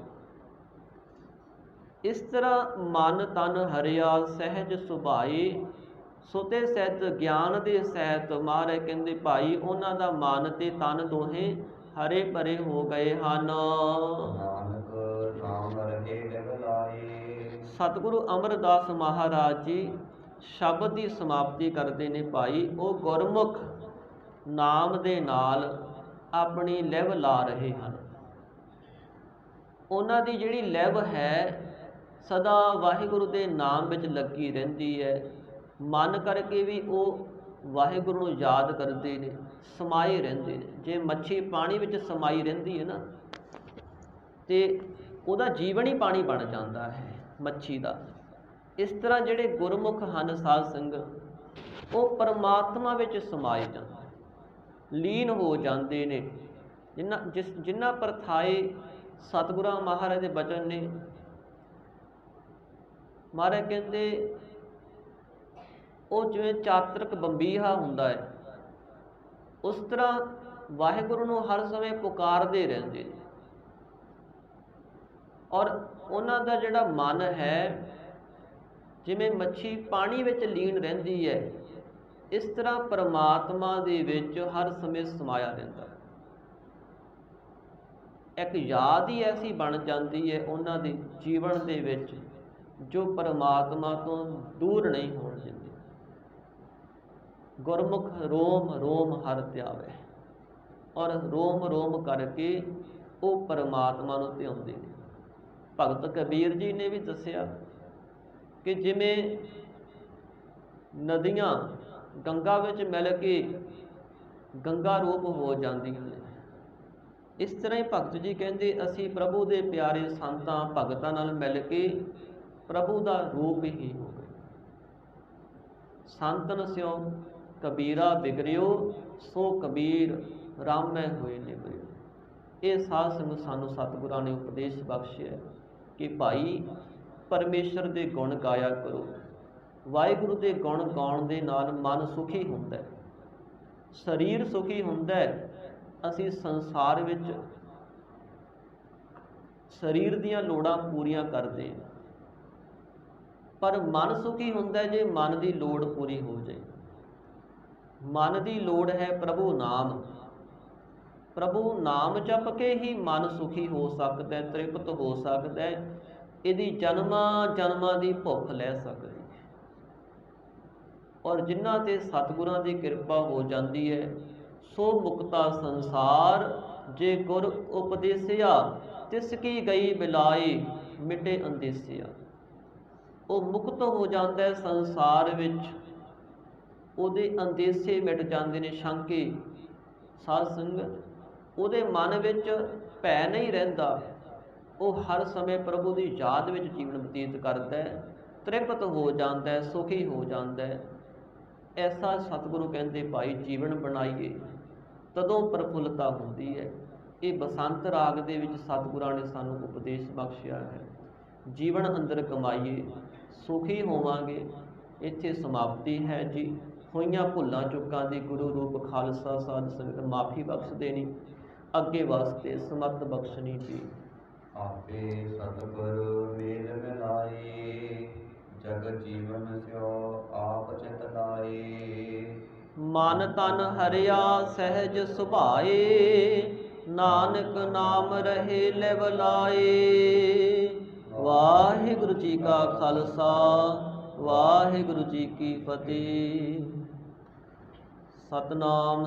ਇਸ ਤਰ੍ਹਾਂ ਮਨ ਤਨ ਹਰਿਆ ਸਹਿਜ ਸੁਭਾਏ, ਸੁਤੇ ਸਹਿਤ ਗਿਆਨ ਦੇ ਸਹਿਤ ਮਹਾਰਾਜ ਕਹਿੰਦੇ ਭਾਈ ਉਹਨਾਂ ਦਾ ਮਨ ਤੇ ਤਨ ਦੋਹੇ ਹਰੇ ਭਰੇ ਹੋ ਗਏ ਹਨ। ਨਾਨਕ ਨਾਮ ਰਹੇ ਜਗ ਲਾਏ, ਸਤਿਗੁਰੂ ਅਮਰਦਾਸ ਮਹਾਰਾਜ ਜੀ ਸ਼ਬਦ ਦੀ ਸਮਾਪਤੀ ਕਰਦੇ ਨੇ ਭਾਈ, ਉਹ ਗੁਰਮੁਖ ਨਾਮ ਦੇ ਨਾਲ ਆਪਣੀ ਲਿਵ ਲਾ ਰਹੇ ਹਨ। ਉਹਨਾਂ ਦੀ ਜਿਹੜੀ ਲਿਵ ਹੈ ਸਦਾ ਵਾਹਿਗੁਰੂ ਦੇ ਨਾਮ ਵਿੱਚ ਲੱਗੀ ਰਹਿੰਦੀ ਹੈ। ਮਨ ਕਰਕੇ ਵੀ ਉਹ ਵਾਹਿਗੁਰੂ ਨੂੰ ਯਾਦ ਕਰਦੇ ਨੇ, ਸਮਾਏ ਰਹਿੰਦੇ ਨੇ। ਜੇ ਮੱਛੀ ਪਾਣੀ ਵਿੱਚ ਸਮਾਈ ਰਹਿੰਦੀ ਹੈ ਨਾ, ਅਤੇ ਉਹਦਾ ਜੀਵਨ ਹੀ ਪਾਣੀ ਬਣ ਜਾਂਦਾ ਹੈ ਮੱਛੀ ਦਾ। ਇਸ ਤਰ੍ਹਾਂ ਜਿਹੜੇ ਗੁਰਮੁਖ ਹਨ ਸਾਧ ਸੰਗਤ, ਉਹ ਪਰਮਾਤਮਾ ਵਿੱਚ ਸਮਾਏ ਜਾਂਦੇ, ਲੀਨ ਹੋ ਜਾਂਦੇ ਨੇ। ਜਿਨ੍ਹਾਂ ਪਰਥਾਏ ਸਤਿਗੁਰਾਂ ਮਹਾਰਾਜ ਦੇ ਬਚਨ ਨੇ। ਮਹਾਰਾਜ ਕਹਿੰਦੇ ਉਹ ਜਿਵੇਂ ਚਾਤਰਕ ਬੰਬੀਹਾ ਹੁੰਦਾ ਹੈ, ਉਸ ਤਰ੍ਹਾਂ ਵਾਹਿਗੁਰੂ ਨੂੰ ਹਰ ਸਮੇਂ ਪੁਕਾਰਦੇ ਰਹਿੰਦੇ ਨੇ। ਔਰ ਉਹਨਾਂ ਦਾ ਜਿਹੜਾ ਮਨ ਹੈ, ਜਿਵੇਂ ਮੱਛੀ ਪਾਣੀ ਵਿੱਚ ਲੀਨ ਰਹਿੰਦੀ ਹੈ, ਇਸ ਤਰ੍ਹਾਂ ਪਰਮਾਤਮਾ ਦੇ ਵਿੱਚ ਹਰ ਸਮੇਂ ਸਮਾਇਆ ਰਹਿੰਦਾ। ਇੱਕ ਯਾਦ ਹੀ ਐਸੀ ਬਣ ਜਾਂਦੀ ਹੈ ਉਹਨਾਂ ਦੇ ਜੀਵਨ ਦੇ ਵਿੱਚ, ਜੋ ਪਰਮਾਤਮਾ ਤੋਂ ਦੂਰ ਨਹੀਂ ਹੋਣ ਦਿੰਦੀ। ਗੁਰਮੁਖ ਰੋਮ ਰੋਮ ਹਰਿ ਧਿਆਵੈ, ਔਰ ਰੋਮ ਰੋਮ ਕਰਕੇ ਉਹ ਪਰਮਾਤਮਾ ਨੂੰ ਧਿਆਉਂਦੇ ਨੇ। ਭਗਤ ਕਬੀਰ ਜੀ ਨੇ ਵੀ ਦੱਸਿਆ ਕਿ ਜਿਵੇਂ ਨਦੀਆਂ ਗੰਗਾ ਵਿੱਚ ਮਿਲ ਕੇ ਗੰਗਾ ਰੂਪ ਹੋ ਜਾਂਦੀਆਂ ਨੇ, ਇਸ ਤਰ੍ਹਾਂ ਹੀ ਭਗਤ ਜੀ ਕਹਿੰਦੇ ਅਸੀਂ ਪ੍ਰਭੂ ਦੇ ਪਿਆਰੇ ਸੰਤਾਂ ਭਗਤਾਂ ਨਾਲ ਮਿਲ ਕੇ ਪ੍ਰਭੂ ਦਾ ਰੂਪ ਹੀ ਹੋ ਗਏ। ਸੰਤਨ ਸਿਓ ਕਬੀਰਾ ਬਿਗਰਿਓ, ਸੋ ਕਬੀਰ ਰਾਮੈ ਹੋਏ ਨਿਬਰਿਓ। ਇਹ ਸਾਧ ਸੰਗਤ ਸਾਨੂੰ ਸਤਿਗੁਰਾਂ ਨੇ ਉਪਦੇਸ਼ ਬਖਸ਼ਿਆ ਕਿ ਭਾਈ ਪਰਮੇਸ਼ਰ ਦੇ ਗੁਣ ਗਾਇਆ ਕਰੋ। ਵਾਹਿਗੁਰੂ ਦੇ ਗੁਣ ਗਾਉਣ ਦੇ ਨਾਲ ਮਨ ਸੁਖੀ ਹੁੰਦਾ ਹੈ, ਸਰੀਰ ਸੁਖੀ ਹੁੰਦਾ ਹੈ। ਅਸੀਂ ਸੰਸਾਰ ਵਿੱਚ ਸਰੀਰ ਦੀਆਂ ਲੋੜਾਂ ਪੂਰੀਆਂ ਕਰਦੇ ਹਾਂ, ਪਰ ਮਨ ਸੁਖੀ ਹੁੰਦਾ ਜੇ ਮਨ ਦੀ ਲੋੜ ਪੂਰੀ ਹੋ ਜਾਏ। ਮਨ ਦੀ ਲੋੜ ਹੈ ਪ੍ਰਭੂ ਨਾਮ। ਪ੍ਰਭੂ ਨਾਮ ਜਪ ਕੇ ਹੀ ਮਨ ਸੁਖੀ ਹੋ ਸਕਦਾ ਹੈ, ਤ੍ਰਿਪਤ ਹੋ ਸਕਦਾ ਹੈ। ਇਹਦੀ ਜਨਮਾਂ ਜਨਮਾਂ ਦੀ ਭੁੱਖ ਲੈ ਸਕਦੀ ਹੈ। ਔਰ ਜਿਨ੍ਹਾਂ ਤੇ ਸਤਿਗੁਰਾਂ ਦੀ ਕਿਰਪਾ ਹੋ ਜਾਂਦੀ ਹੈ, ਸੋ ਮੁਕਤਾ ਸੰਸਾਰ ਜੇ ਗੁਰ ਉਪਦੇਸਿਆ, ਤਿਸ ਕੀ ਗਈ ਬਿਲਾਈ ਮਿਟੇ ਅੰਦੇਸਿਆ। ਉਹ ਮੁਕਤ ਹੋ ਜਾਂਦਾ ਹੈ ਸੰਸਾਰ ਵਿੱਚ, ਉਹਦੇ ਅੰਦੇਸੇ ਮਿਟ ਜਾਂਦੇ ਨੇ, ਸ਼ੰਕੇ। ਸਾਧ ਸੰਗਤ, ਉਹਦੇ ਮਨ ਵਿੱਚ ਭੈ ਨਹੀਂ ਰਹਿੰਦਾ। ਉਹ ਹਰ ਸਮੇਂ ਪ੍ਰਭੂ ਦੀ ਯਾਦ ਵਿੱਚ ਜੀਵਨ ਬਤੀਤ ਕਰਦਾ ਹੈ, ਤ੍ਰਿਪਤ ਹੋ ਜਾਂਦਾ ਹੈ, ਸੁਖੀ ਹੋ ਜਾਂਦਾ ਹੈ। ਐਸਾ ਸਤਿਗੁਰੂ ਕਹਿੰਦੇ ਭਾਈ ਜੀਵਨ ਬਣਾਈਏ, ਤਦੋਂ ਪ੍ਰਫੁੱਲਤਾ ਹੁੰਦੀ ਹੈ। ਇਹ ਬਸੰਤ ਰਾਗ ਦੇ ਵਿੱਚ ਸਤਿਗੁਰਾਂ ਨੇ ਸਾਨੂੰ ਉਪਦੇਸ਼ ਬਖਸ਼ਿਆ ਹੈ। ਜੀਵਨ ਅੰਦਰ ਕਮਾਈਏ, ਸੁਖੀ ਹੋਵਾਂਗੇ। ਇੱਥੇ ਸਮਾਪਤੀ ਹੈ ਜੀ। ਹੋਈਆਂ ਭੁੱਲਾਂ ਚੁੱਕਾਂ ਦੀ ਗੁਰੂ ਰੂਪ ਖਾਲਸਾ ਸਾਧ ਸੰਗਤ ਮਾਫੀ ਬਖਸ਼ ਦੇਣੀ, ਅੱਗੇ ਵਾਸਤੇ ਸਮਤ ਬਖਸ਼ਣੀ ਜੀ। ਆਪੇ ਸਤਿਗੁਰ ਮੇਲ ਮਿਲਾਏ, ਜਗ ਜੀਵਨ ਸਿਓ ਆਪ ਚਿਤ ਲਾਏ। ਮਨ ਤਨ ਹਰਿਆ ਸਹਿਜ ਸੁਭਾਏ, ਨਾਨਕ ਨਾਮ ਰਹੇ ਲਿਵ ਲਾਏ। ਵਾਹਿਗੁਰੂ ਜੀ ਕਾ ਖਾਲਸਾ, ਵਾਹਿਗੁਰੂ ਜੀ ਕੀ ਫਤਿਹ। ਸਤਨਾਮ